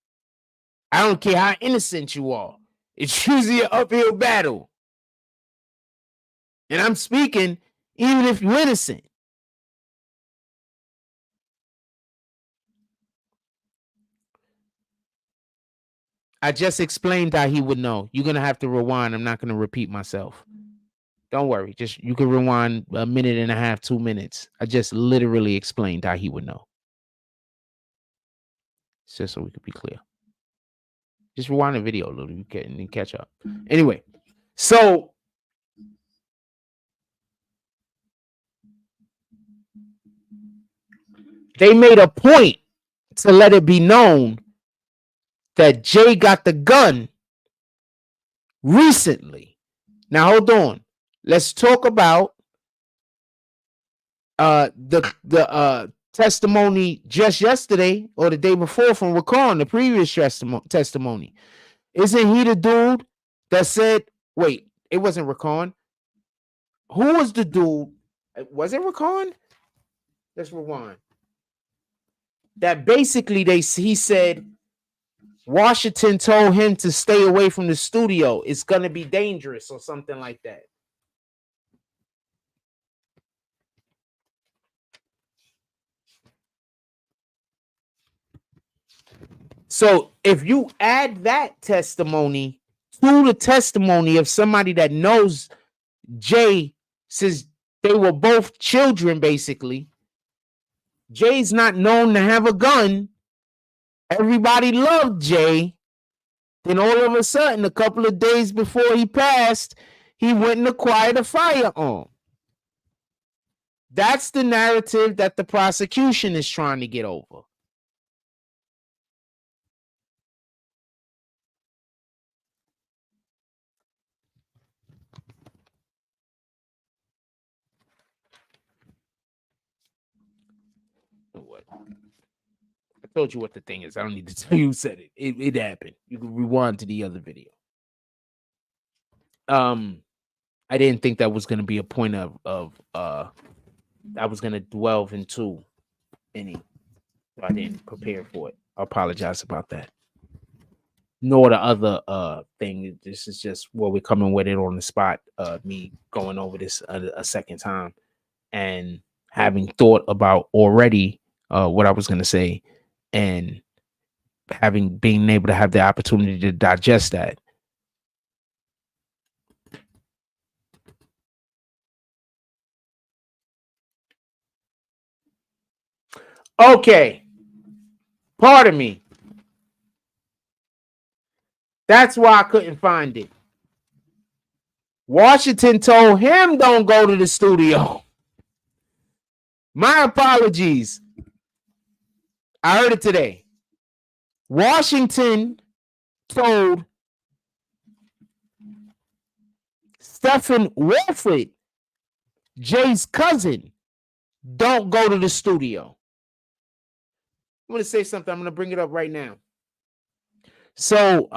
I don't care how innocent you are. It's usually an uphill battle. And I'm speaking even if you're innocent. I just explained how he would know. You're going to have to rewind. I'm not going to repeat myself. Don't worry. Just you can rewind a minute and a half, 2 minutes. I just literally explained how he would know. Just so we could be clear. Just rewind the video a little. You can catch up. Anyway, so they made a point to let it be known that Jay got the gun recently. Now hold on. Let's talk about the testimony just yesterday or the day before from Raquan, the previous testimony. Isn't he the dude that said, wait, it wasn't Raquan. Who was the dude? Was it Raquan? Let's rewind. That basically he said Washington told him to stay away from the studio. It's going to be dangerous or something like that. So if you add that testimony to the testimony of somebody that knows Jay since they were both children, basically, Jay's not known to have a gun. Everybody loved Jay. Then all of a sudden, a couple of days before he passed, he went and acquired a firearm. That's the narrative that the prosecution is trying to get over. I told you what the thing is. I don't need to tell you who said it. It happened. You can rewind to the other video. I didn't think that was going to be a point of I was going to delve into any. So I didn't prepare for it. I apologize about that. Nor the other thing. This is just where we're coming with it on the spot. Me going over this a second time and having thought about already what I was going to say and being able to have the opportunity to digest that. Okay. Pardon me. That's why I couldn't find it. Washington told him don't go to the studio. My apologies. I heard it today. Washington told Stephen Wolford, Jay's cousin, don't go to the studio. I'm going to say something. I'm going to bring it up right now. So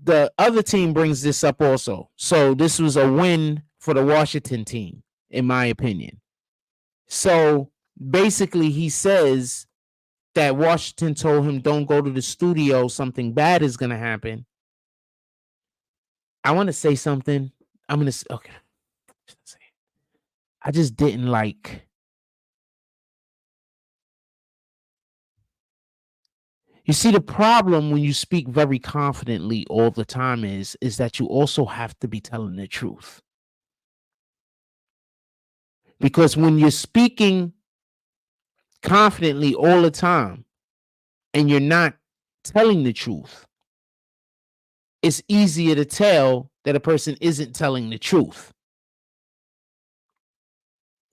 the other team brings this up also. So this was a win for the Washington team, in my opinion. So basically he says that Washington told him don't go to the studio. Something bad is going to happen. I want to say something. I'm gonna okay. I just didn't like. You see, the problem when you speak very confidently all the time is that you also have to be telling the truth. Because when you're speaking confidently all the time and you're not telling the truth, it's easier to tell that a person isn't telling the truth.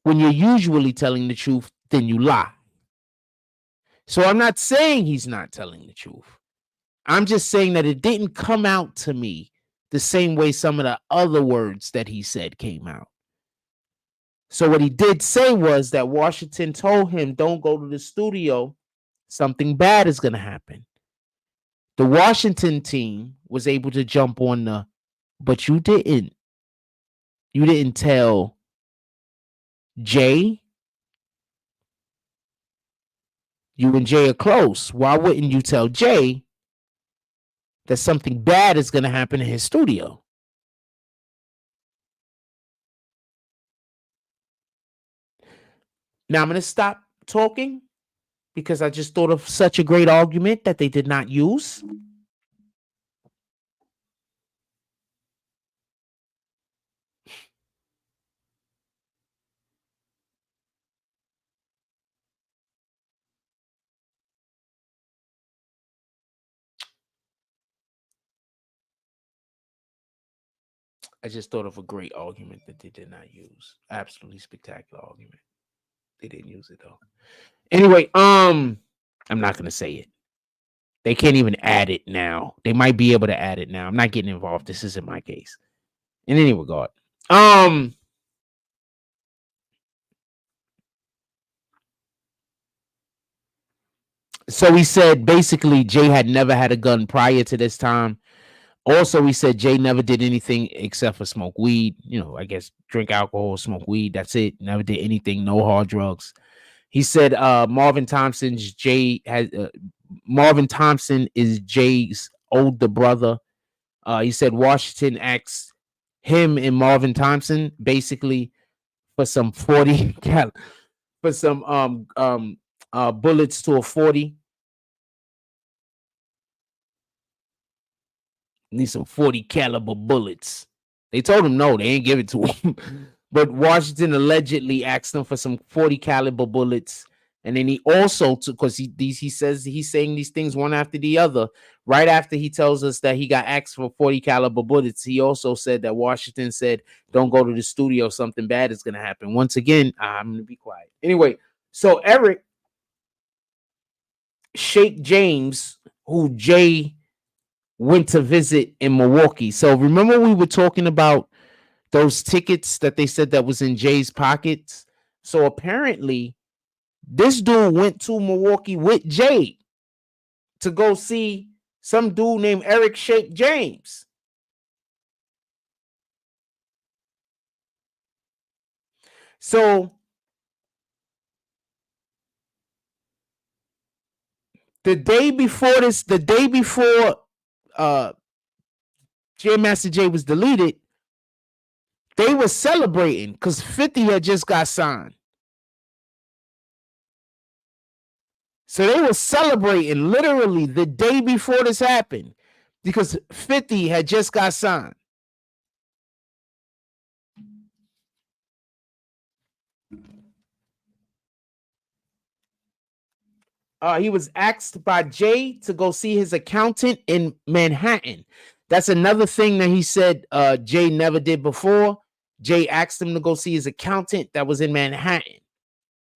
When you're usually telling the truth, then you lie. So I'm not saying he's not telling the truth. I'm just saying that it didn't come out to me the same way some of the other words that he said came out. So what he did say was that Washington told him, don't go to the studio. Something bad is going to happen. The Washington team was able to jump on but you didn't. You didn't tell Jay. You and Jay are close. Why wouldn't you tell Jay that something bad is going to happen in his studio? Now I'm going to stop talking because I just thought of such a great argument that they did not use. I just thought of a great argument that they did not use. Absolutely spectacular argument. They didn't use it though. Anyway, I'm not gonna say it. They can't even add it now. They might be able to add it now. I'm not getting involved. This isn't my case. In any regard. So he said basically Jay had never had a gun prior to this time. Also, he said Jay never did anything except for smoke weed. You know, I guess drink alcohol, smoke weed. That's it. Never did anything. No hard drugs. He said Marvin Thompson is Jay's older brother. He said Washington asked him and Marvin Thompson basically for some 40 for some bullets to a 40. Need some 40 caliber bullets. They told him no, they ain't give it to him. But Washington allegedly asked him for some 40 caliber bullets. And then he also took, because he says he's saying these things one after the other. Right after he tells us that he got asked for 40 caliber bullets, he also said that Washington said, don't go to the studio, something bad is gonna happen. Once again, I'm gonna be quiet. Anyway, so Eric Shake James, who Jay went to visit in Milwaukee. So remember we were talking about those tickets that they said that was in Jay's pockets. So apparently this dude went to Milwaukee with Jay to go see some dude named Eric Shake James. So the day before Jam Master Jay was deleted, they were celebrating because 50 had just got signed. So they were celebrating literally the day before this happened because 50 had just got signed. He was asked by Jay to go see his accountant in Manhattan. That's another thing that he said Jay never did before. Jay asked him to go see his accountant that was in Manhattan.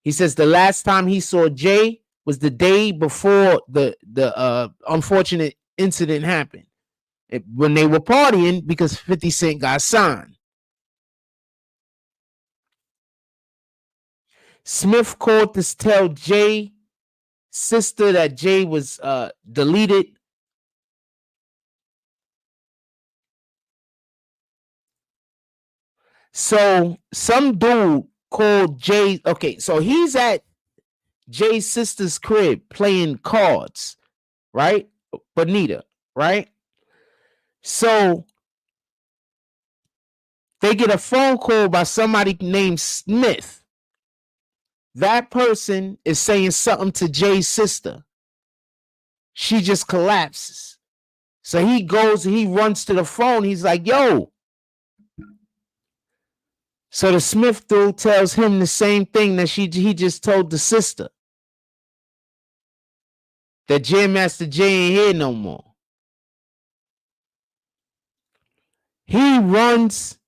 He says the last time he saw Jay was the day before the unfortunate incident happened. When they were partying because 50 Cent got signed. Smith called to tell Jay sister that Jay was deleted. So some dude called Jay. Okay, so he's at Jay's sister's crib playing cards, right? Bonita, right? So They get a phone call by somebody named Smith. That person is saying something to Jay's sister. She just collapses. So he goes, he runs to the phone. He's like, yo. So the Smith dude tells him the same thing that he just told the sister. That Jam Master Jay ain't here no more. He runs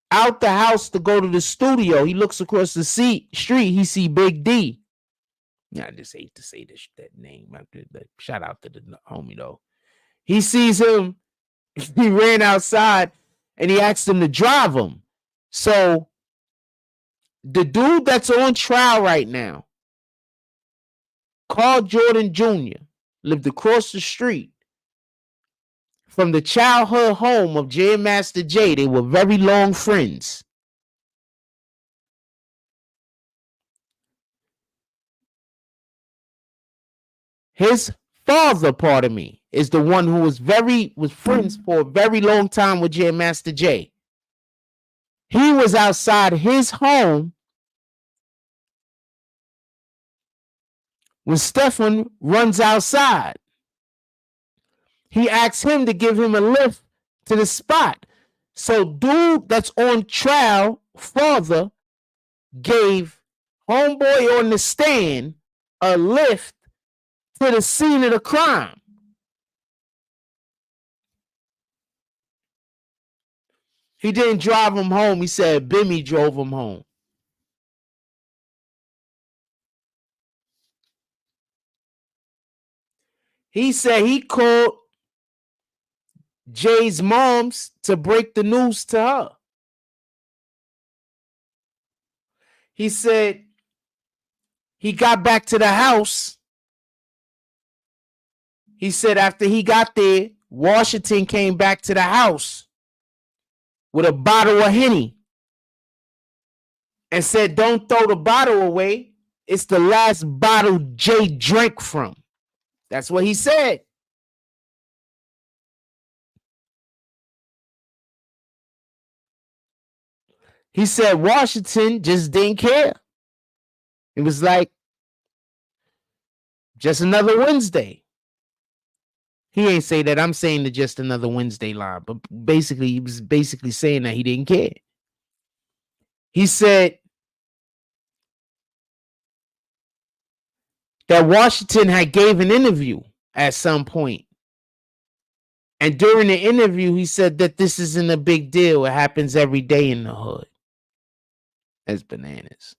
out the house to go to the studio. He looks across the street. He see Big D. Yeah, I just hate to say that name. Shout out to the homie though. He sees him. He ran outside and he asked him to drive him. So the dude that's on trial right now, Carl Jordan Jr., lived across the street from the childhood home of Jam Master Jay. They were very long friends. His father, pardon me, is the one who was friends for a very long time with Jam Master Jay. He was outside his home when Stefan runs outside. He asks him to give him a lift to the spot. So dude that's on trial, father, gave homeboy on the stand a lift to the scene of the crime. He didn't drive him home. He said Bimmy drove him home. He said he called Jay's moms to break the news to her. He said he got back to the house. He said after he got there, Washington came back to the house with a bottle of Henny and said, don't throw the bottle away. It's the last bottle Jay drank from. That's what he said. He said Washington just didn't care. It was like just another Wednesday. He ain't say that. I'm saying the just another Wednesday line, but basically he was basically saying that he didn't care. He said that Washington had gave an interview at some point. And during the interview, he said that this isn't a big deal. It happens every day in the hood. That's bananas.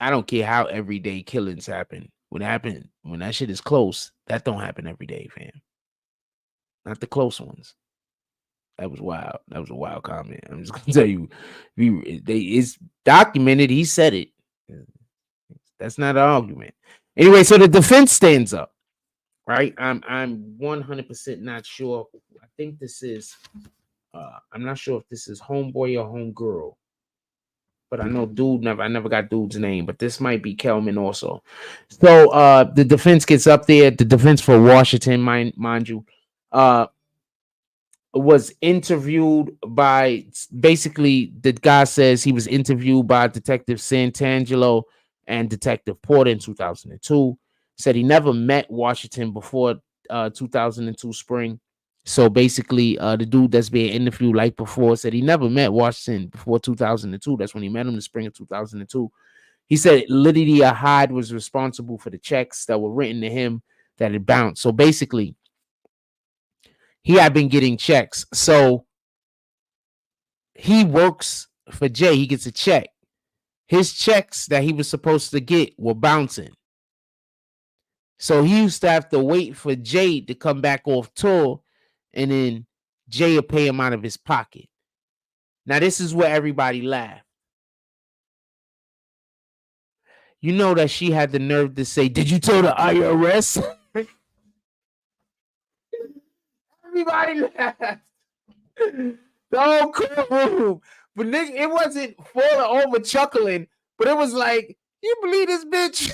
I don't care how everyday killings happen. When that shit is close, that don't happen every day, fam. Not the close ones. That was wild. That was a wild comment. I'm just gonna tell you, it's documented. He said it. That's not an argument. Anyway, so the defense stands up, right? I'm 100% not sure. I think this is. I'm not sure if this is homeboy or homegirl, but I know dude I never got dude's name, but this might be Kelman also. So the defense gets up there. The defense for Washington, mind you, was interviewed by, basically the guy says he was interviewed by Detective Santangelo and Detective Porter in 2002. Said he never met Washington before 2002 spring. So basically, the dude that's being interviewed like before said he never met Washington before 2002. That's when he met him in the spring of 2002. He said Lydia Hyde was responsible for the checks that were written to him that had bounced. So basically, he had been getting checks. So he works for Jay. He gets a check. His checks that he was supposed to get were bouncing. So he used to have to wait for Jay to come back off tour, and then Jay will pay him out of his pocket. Now, this is where everybody laughed. You know that she had the nerve to say, "Did you tell the IRS?" Everybody laughed. The whole courtroom. But nigga, it wasn't falling over chuckling, but it was like, you believe this bitch?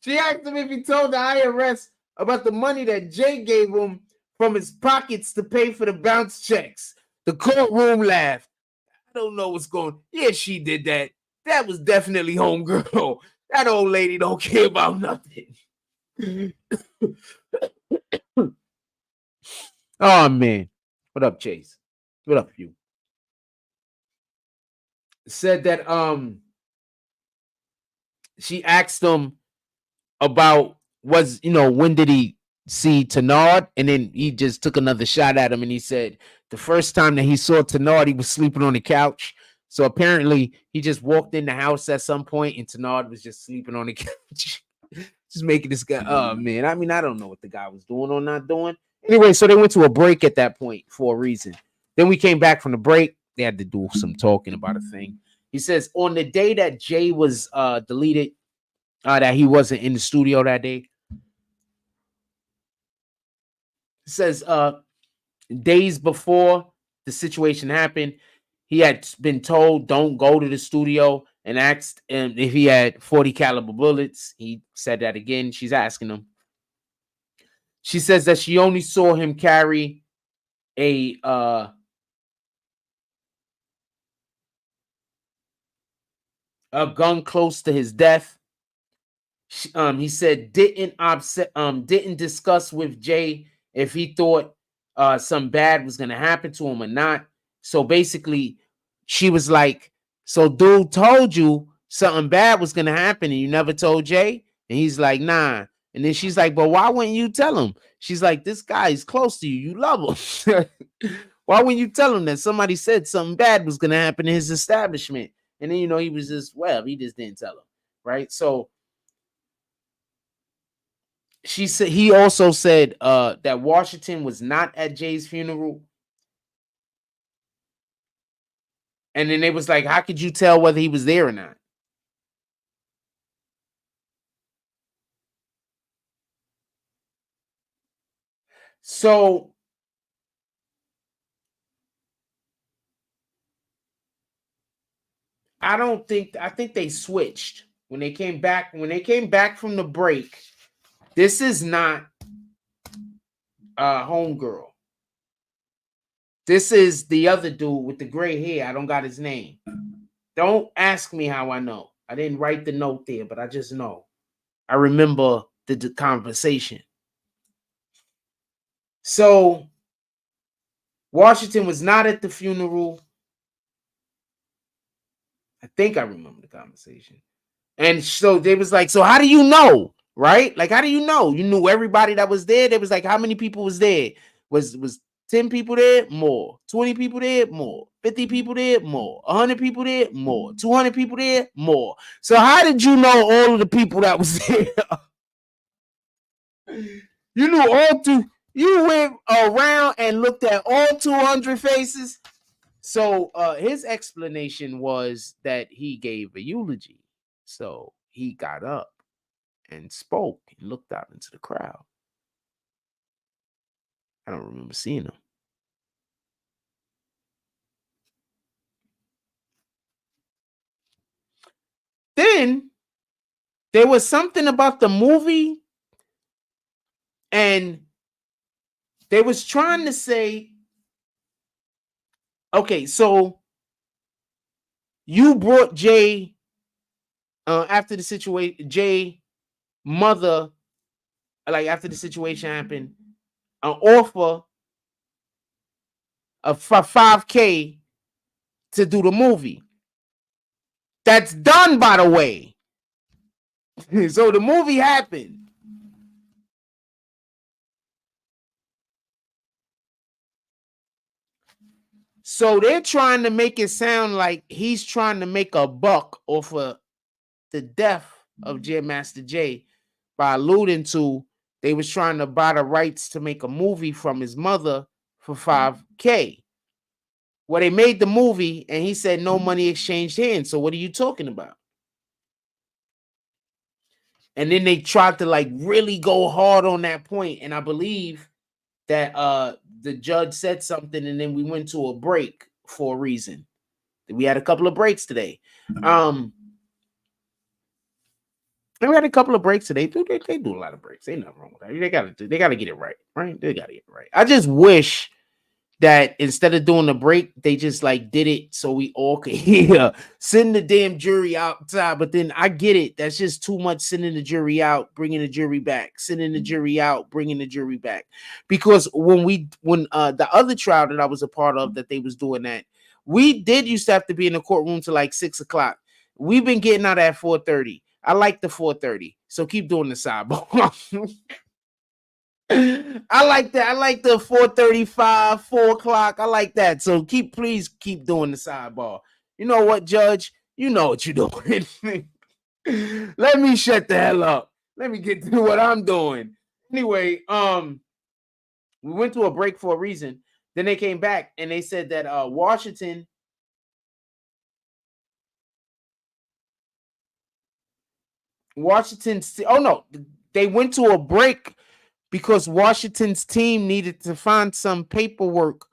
She asked him if he told the IRS about the money that Jay gave him from his pockets to pay for the bounce checks. The courtroom laughed. I don't know what's going on. Yeah, she did that. That was definitely homegirl. That old lady don't care about nothing. Oh, man. What up, Chase? What up, you? Said that she asked him about when did he see Tenard, and then he just took another shot at him, and he said the first time that he saw Tenard, he was sleeping on the couch. So apparently he just walked in the house at some point, and Tenard was just sleeping on the couch, just making this guy. Oh man, I mean, I don't know what the guy was doing or not doing. Anyway, so they went to a break at that point for a reason. Then we came back from the break. They had to do some talking about a thing. He says on the day that Jay was deleted, that he wasn't in the studio that day. It says days before the situation happened, he had been told don't go to the studio, and asked him if he had 40 caliber bullets. He said that again. She's asking him. She says that she only saw him carry a gun close to his death. He said didn't discuss with Jay if he thought some bad was gonna happen to him or not. So basically, she was like, "So dude told you something bad was gonna happen, and you never told Jay?" And he's like, "Nah." And then she's like, "But why wouldn't you tell him?" She's like, "This guy is close to you. You love him. Why wouldn't you tell him that somebody said something bad was gonna happen in his establishment?" And then he was just he just didn't tell him, right? So she said he also said that Washington was not at Jay's funeral. And then they was like, how could you tell whether he was there or not? So I think they switched when they came back. When they came back from the break, this is not homegirl. This is the other dude with the gray hair. I don't got his name. Don't ask me how I know. I didn't write the note there, but I just know. I remember the conversation. So Washington was not at the funeral. I think I remember the conversation. And so they was like, so how do you know? Right? Like, how do you know? You knew everybody that was there. They was like, how many people was there? Was 10 people there? More. 20 people there? More. 50 people there? More. 100 people there? More. 200 people there? More. So how did you know all of the people that was there? You knew all two. You went around and looked at all 200 faces. So his explanation was that he gave a eulogy. So he got up and spoke and looked out into the crowd. I don't remember seeing him. Then there was something about the movie, and they was trying to say, okay, so you brought Jay after the situation, Jay mother, like after the situation happened, an offer of $5K to do the movie. That's done, by the way. So the movie happened. So they're trying to make it sound like he's trying to make a buck off of the death of Jam Master Jay by alluding to they was trying to buy the rights to make a movie from his mother for $5K. Well, they made the movie and he said no money exchanged hands. So what are you talking about? And then they tried to like really go hard on that point. And I believe that the judge said something, and then we went to a break for a reason. We had a couple of breaks today. we had a couple of breaks today. They do a lot of breaks. Ain't nothing wrong with that. They gotta get it right. They gotta get it right. I just wish that instead of doing the break, they just like did it so we all could hear. Send the damn jury outside. But then I get it. That's just too much sending the jury out, bringing the jury back, sending the jury out, bringing the jury back. Because when the other trial that I was a part of that they was doing that, we did used to have to be in the courtroom till like 6 o'clock. We've been getting out at 4:30. I like the 4:30. So keep doing the sidebar. I like that. I like the 4:35, 4 o'clock. I like that. So please keep doing the sidebar. You know what, Judge? You know what you're doing. Let me shut the hell up. Let me get to what I'm doing. Anyway, we went to a break for a reason. Then they came back and they said that Washington oh no, they went to a break because Washington's team needed to find some paperwork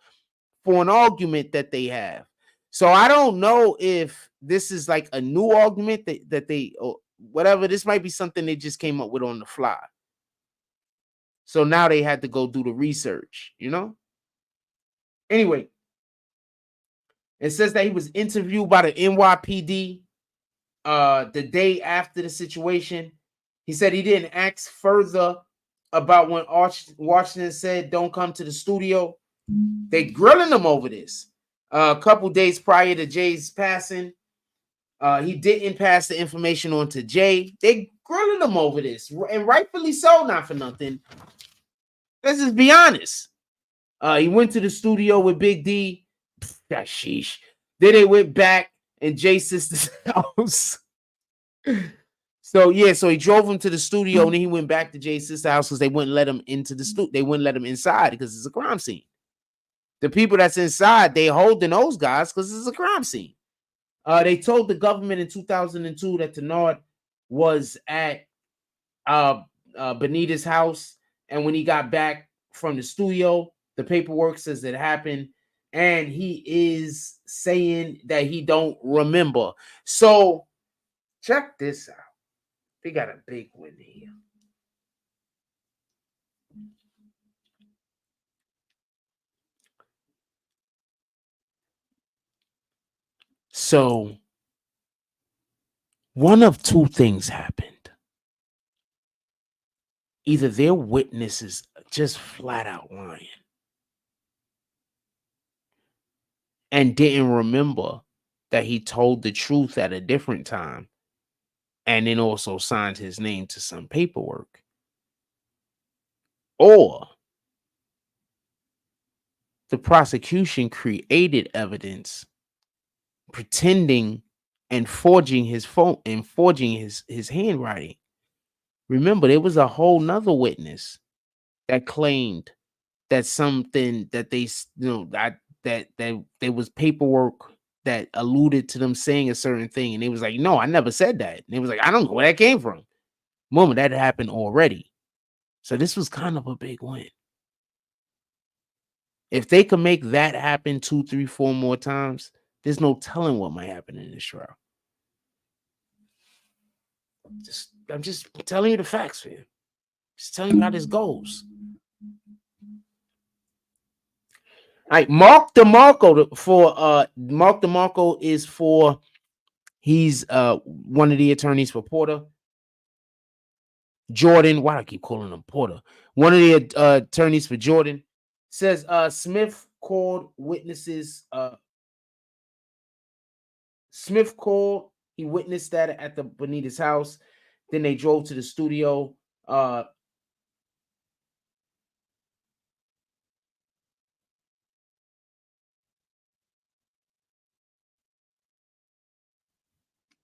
for an argument that they have. So I don't know if this is like a new argument that they or whatever. This might be something they just came up with on the fly. So now they had to go do the research, you know? Anyway, it says that he was interviewed by the NYPD the day after the situation. He said he didn't ask further about when Washington said don't come to the studio. They grilling him over this. A couple days prior to Jay's passing, he didn't pass the information on to Jay. They grilling him over this, and rightfully so, not for nothing. Let's just be honest. He went to the studio with Big D. Sheesh. Then they went back in Jay's sister's house. So he drove him to the studio, and then he went back to Jay's sister's house because they wouldn't let him into the studio. They wouldn't let him inside because it's a crime scene. The people that's inside, they holding those guys because it's a crime scene. They told the government in 2002 that Tenard was at Benita's house, and when he got back from the studio, the paperwork says it happened, and he is saying that he don't remember. So check this out. They got a big win here. So one of two things happened. Either their witnesses just flat out lying and didn't remember that he told the truth at a different time, and then also signed his name to some paperwork. Or the prosecution created evidence pretending and forging his phone and forging his handwriting. Remember, there was a whole nother witness that claimed that something that they, that there was paperwork that alluded to them saying a certain thing, and they was like, no, I never said that. And they was like, I don't know where that came from. Moment, that happened already. So this was kind of a big win. If they could make that happen 2, 3, 4 more times, there's no telling what might happen in this trial. I'm just telling you the facts, man. Just telling you how this goes. All right, Mark DeMarco Mark DeMarco is for, he's one of the attorneys for Porter. Jordan, why do I keep calling him Porter? One of the attorneys for Jordan says Smith called witnesses. Smith called, he witnessed that at the Benita's house. Then they drove to the studio.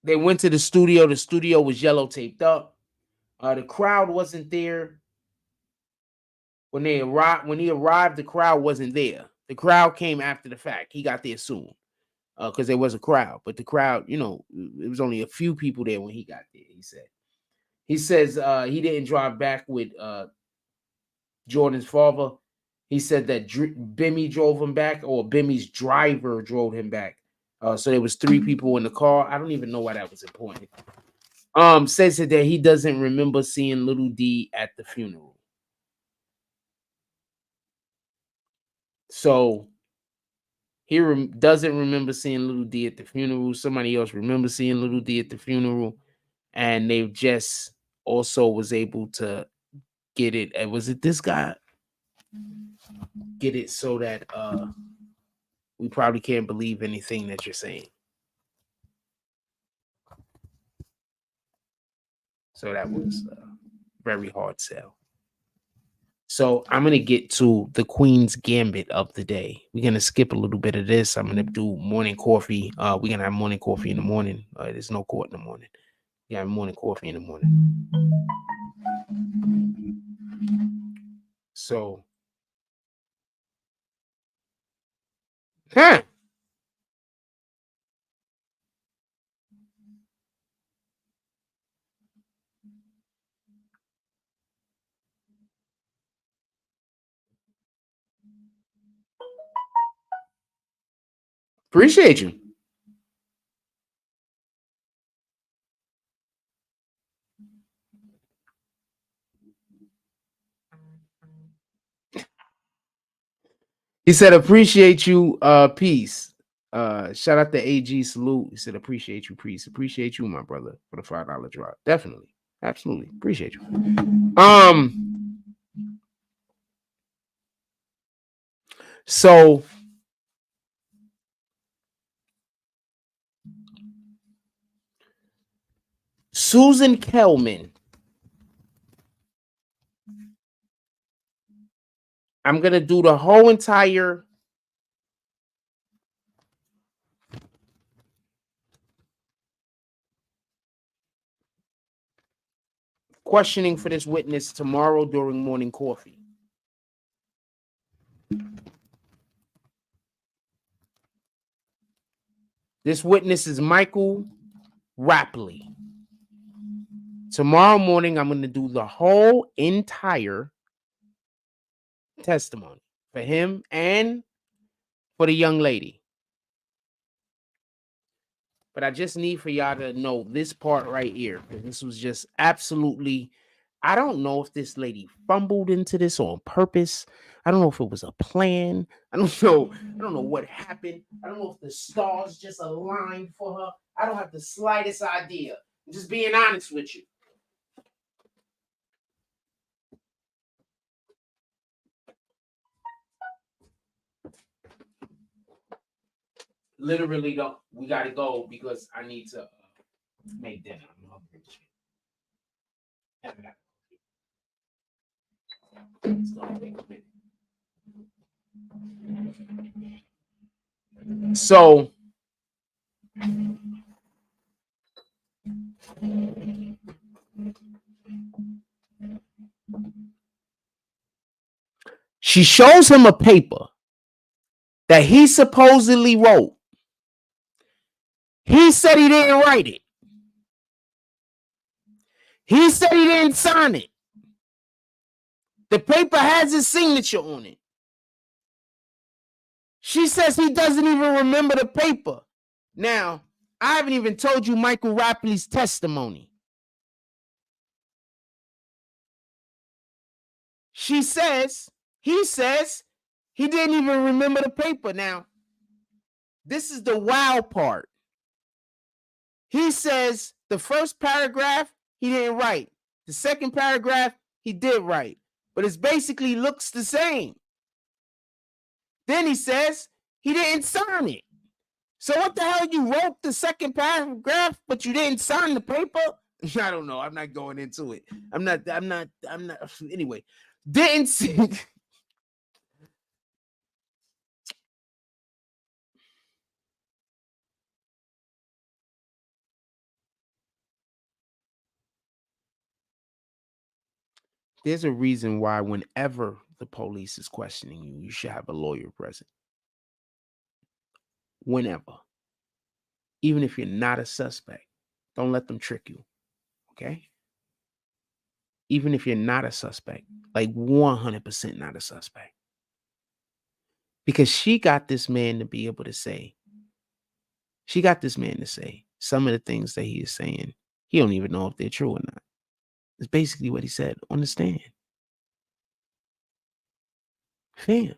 They went to the studio. The studio was yellow taped up. The crowd wasn't there. When he arrived, the crowd wasn't there. The crowd came after the fact. He got there soon because there was a crowd. But the crowd, it was only a few people there when he got there, he said. He says he didn't drive back with Jordan's father. He said that Bimmy drove him back, or Bimmy's driver drove him back. So there was 3 people in the car. I don't even know why that was important. Says that he doesn't remember seeing Little D at the funeral. So he doesn't remember seeing Little D at the funeral. Somebody else remembers seeing Little D at the funeral, and they just also was able to get it. And was it this guy? Get it so that we probably can't believe anything that you're saying. So that was a very hard sell. So I'm going to get to the Queen's Gambit of the day. We're going to skip a little bit of this. I'm going to do morning coffee. We're going to have morning coffee in the morning. There's no court in the morning. We have morning coffee in the morning. So, appreciate you. He said, appreciate you, peace. Shout out to AG Salute. He said, appreciate you, peace. Appreciate you, my brother, for the $5 drop. Definitely. Absolutely. Appreciate you. So Susan Kelman. I'm going to do the whole entire questioning for this witness tomorrow during morning coffee. This witness is Michael Rapley. Tomorrow morning, I'm going to do the whole entire testimony for him and for the young lady. But I just need for y'all to know this part right here. This was just absolutely, I don't know if this lady fumbled into this on purpose. I don't know if it was a plan. I don't know what happened. I don't know if the stars just aligned for her. I don't have the slightest idea. I'm just being honest with you. Literally, don't. We got to go because I need to make dinner. I'm hungry. It's gonna take a minute. So, she shows him a paper that he supposedly wrote. He said he didn't write it. He said he didn't sign it. The paper has his signature on it. She says he doesn't even remember the paper. Now, I haven't even told you Michael Rapley's testimony. He says he didn't even remember the paper. Now, this is the wild part. He says the first paragraph, he didn't write. The second paragraph, he did write. But it basically looks the same. Then he says he didn't sign it. So what the hell? You wrote the second paragraph, but you didn't sign the paper? I don't know. I'm not going into it. I'm not. Anyway, didn't see. There's a reason why whenever the police is questioning you, you should have a lawyer present. Whenever. Even if you're not a suspect, don't let them trick you. Okay? Even if you're not a suspect, like 100% not a suspect. Because she got this man to be able to say, some of the things that he is saying, he don't even know if they're true or not. It's basically what he said. Understand? Fam,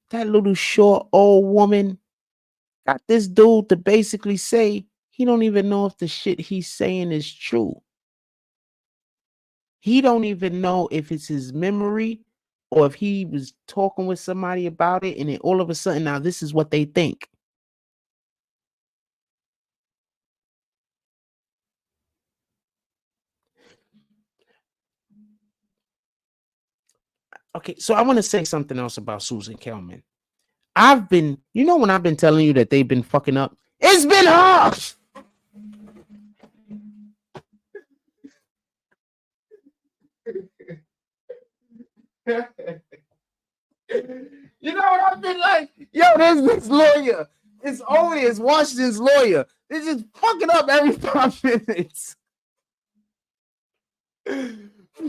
that little short old woman got this dude to basically say he don't even know if the shit he's saying is true. He don't even know if it's his memory or if he was talking with somebody about it, and then all of a sudden now this is what they think. Okay, so I want to say something else about Susan Kelman. I've been, when I've been telling you that they've been fucking up, it's been her. You know what I've been like? Yo, there's this lawyer. It's only it's Washington's lawyer. They're just fucking up every 5 minutes.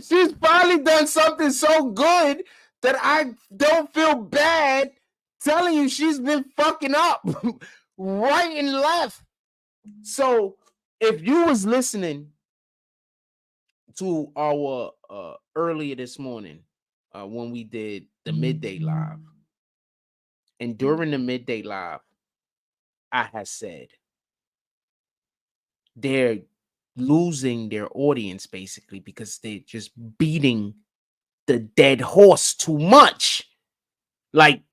She's finally done something so good that I don't feel bad telling you she's been fucking up right and left. So if you was listening to our earlier this morning when we did the midday live, and during the midday live, I had said they're losing their audience basically because they're just beating the dead horse too much. Like,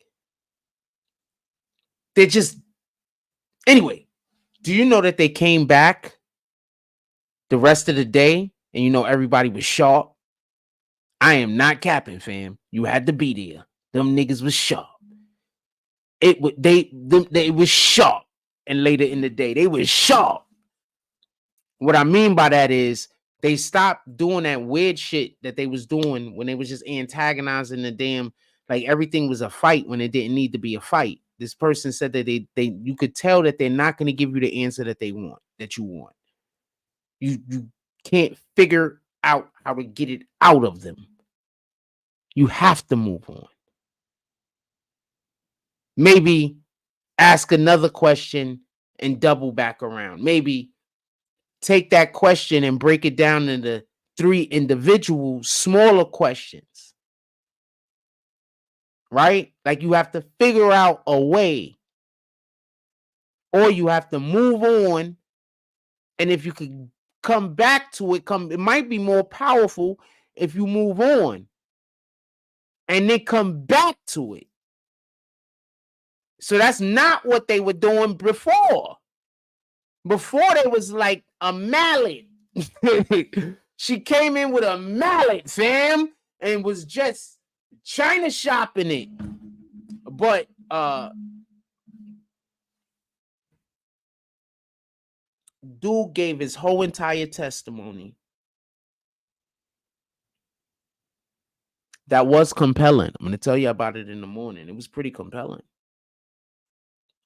they're just... Anyway, do you know that they came back the rest of the day and everybody was sharp? I am not capping, fam. You had to be there. Them niggas was sharp. It was sharp. And later in the day, they was sharp. What I mean by that is they stopped doing that weird shit that they was doing when they was just antagonizing the damn, like everything was a fight when it didn't need to be a fight. This person said that you could tell that they're not going to give you the answer that you want. You can't figure out how to get it out of them. You have to move on. Maybe ask another question and double back around. Maybe take that question and break it down into 3 individual smaller questions. Right? Like you have to figure out a way, or you have to move on. And if you could come back to it, it might be more powerful if you move on and then come back to it. So that's not what they were doing before. Before they was like a mallet. She came in with a mallet, fam, and was just China shopping it. But dude gave his whole entire testimony that was compelling. I'm going to tell you about it in the morning. It was pretty compelling.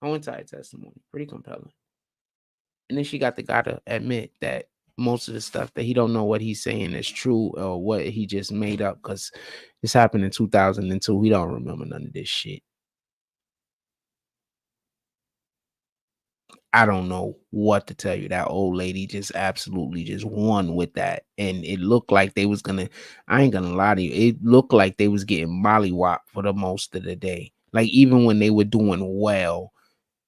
Whole entire testimony, pretty compelling. And then she got the guy to admit that most of the stuff that he don't know what he's saying is true or what he just made up because this happened in 2002. We don't remember none of this shit. I don't know what to tell you. That old lady just absolutely just won with that. And it looked like they was gonna, I ain't gonna lie to you, it looked like they was getting mollywopped for the most of the day. Like even when they were doing well,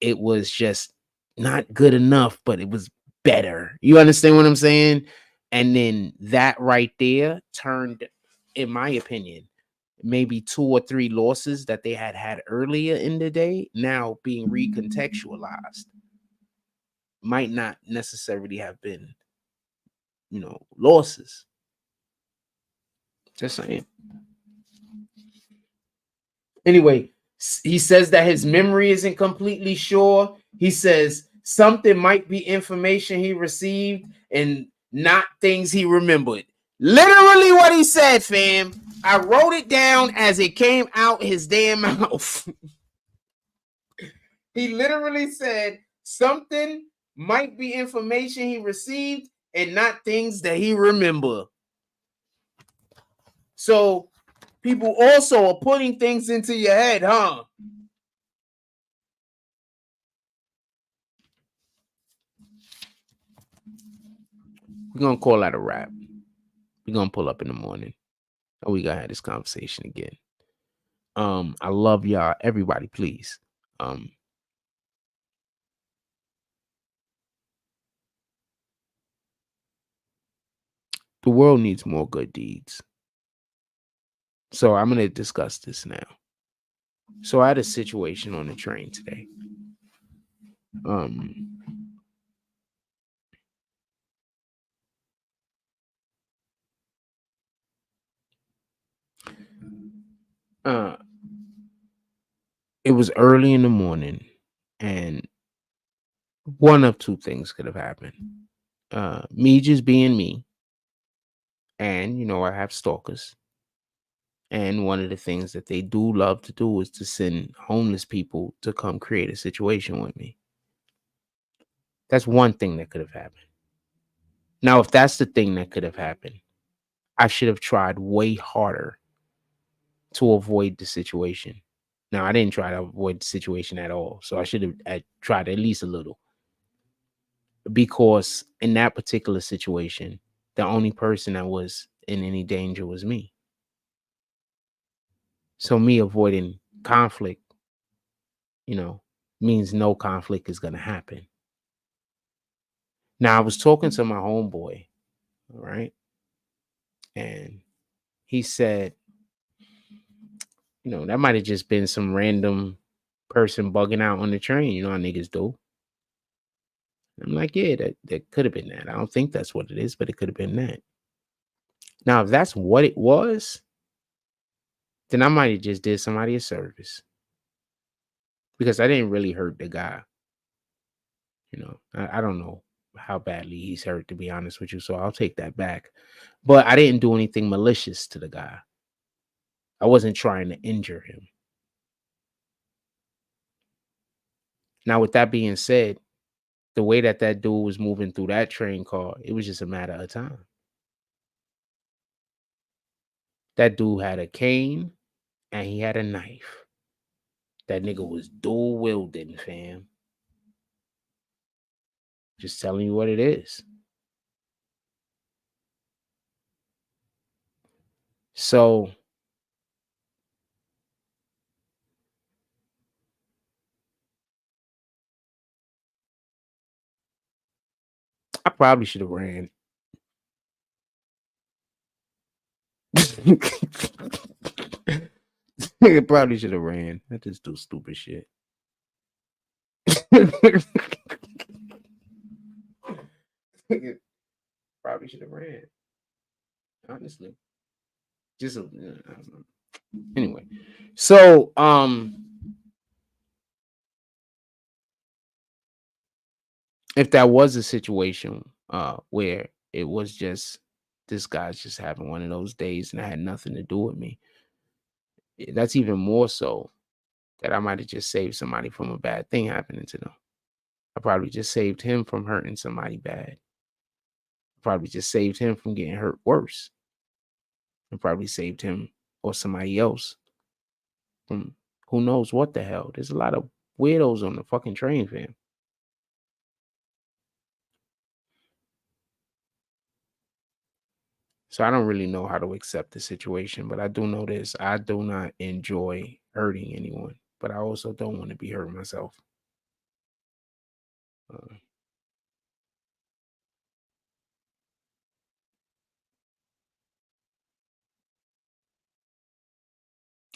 it was just not good enough, but it was better. You understand what I'm saying? And then that right there turned, in my opinion, maybe 2 or 3 losses that they had earlier in the day now being recontextualized. Might not necessarily have been, losses. Just saying. Anyway, he says that his memory isn't completely sure. He says something might be information he received and not things he remembered. Literally what he said, fam. I wrote it down as it came out his damn mouth. He literally said something might be information he received and not things that he remember. So people also are putting things into your head, huh? We're gonna call that a wrap. We're gonna pull up in the morning. And we gonna have this conversation again. I love y'all. Everybody, please. The world needs more good deeds. So I'm gonna discuss this now. So I had a situation on the train today. It was early in the morning, and one of two things could have happened. Me just being me, and I have stalkers. And one of the things that they do love to do is to send homeless people to come create a situation with me. That's one thing that could have happened. Now, if that's the thing that could have happened, I should have tried way harder to avoid the situation. Now, I didn't try to avoid the situation at all. So I should have tried at least a little. Because in that particular situation, the only person that was in any danger was me. So me avoiding conflict, means no conflict is going to happen. Now, I was talking to my homeboy, all right? And he said, that might have just been some random person bugging out on the train. You know how niggas do. I'm like, yeah, that could have been that. I don't think that's what it is, but it could have been that. Now, if that's what it was, then I might have just did somebody a service. Because I didn't really hurt the guy. I don't know how badly he's hurt, to be honest with you. So I'll take that back. But I didn't do anything malicious to the guy. I wasn't trying to injure him. Now, with that being said, the way that dude was moving through that train car, it was just a matter of time. That dude had a cane and he had a knife. That nigga was dual wielding, fam. Just telling you what it is. So I probably should have ran. I probably should have ran. I just do stupid shit. Probably should have ran. Honestly. Just anyway. So if that was a situation where it was just this guy's just having one of those days and it had nothing to do with me, that's even more so that I might have just saved somebody from a bad thing happening to them. I probably just saved him from hurting somebody bad. Probably just saved him from getting hurt worse. And probably saved him or somebody else from who knows what the hell. There's a lot of weirdos on the fucking train, fam. So I don't really know how to accept the situation, but I do know this. I do not enjoy hurting anyone, but I also don't want to be hurt myself.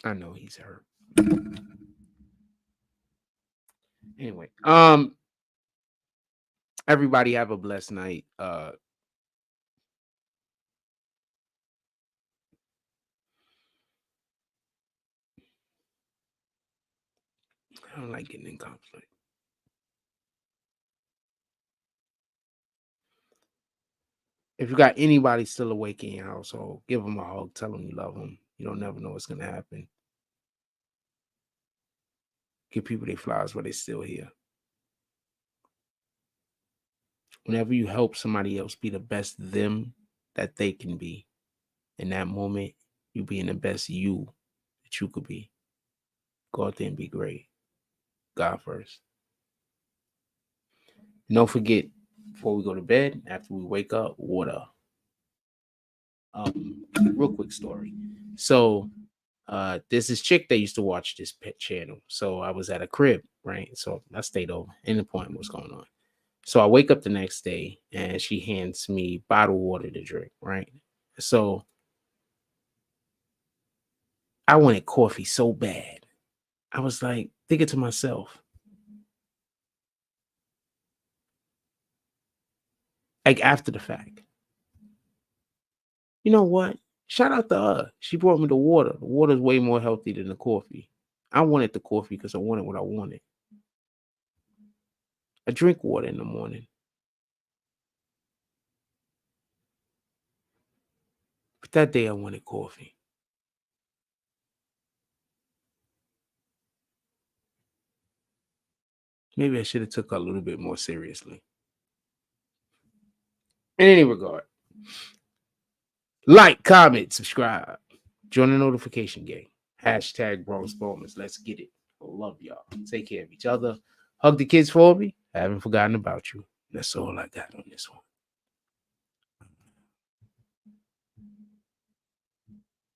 I know he's hurt. Anyway, everybody have a blessed night. I don't like getting in conflict. If you got anybody still awake in your household, give them a hug. Tell them you love them. You don't never know what's going to happen. Give people their flowers while they're still here. Whenever you help somebody else be the best them that they can be, in that moment, you being the best you that you could be. Go out there and be great. God first. Don't forget, before we go to bed, after we wake up, water. Real quick story. So there's this chick that used to watch this pet channel. So I was at a crib, right? So I stayed over in the point what's going on. So I wake up the next day and she hands me bottled water to drink, right? So I wanted coffee so bad. I was like thinking to myself, like after the fact, you know what? Shout out to her. She brought me the water. The water is way more healthy than the coffee. I wanted the coffee because I wanted what I wanted. I drink water in the morning. But that day I wanted coffee. Maybe I should have took her a little bit more seriously. In any regard, like, comment, subscribe, join the notification gang. Hashtag Bronx Bowmans. Let's get it. Love y'all. Take care of each other. Hug the kids for me. I haven't forgotten about you. That's all I got on this one.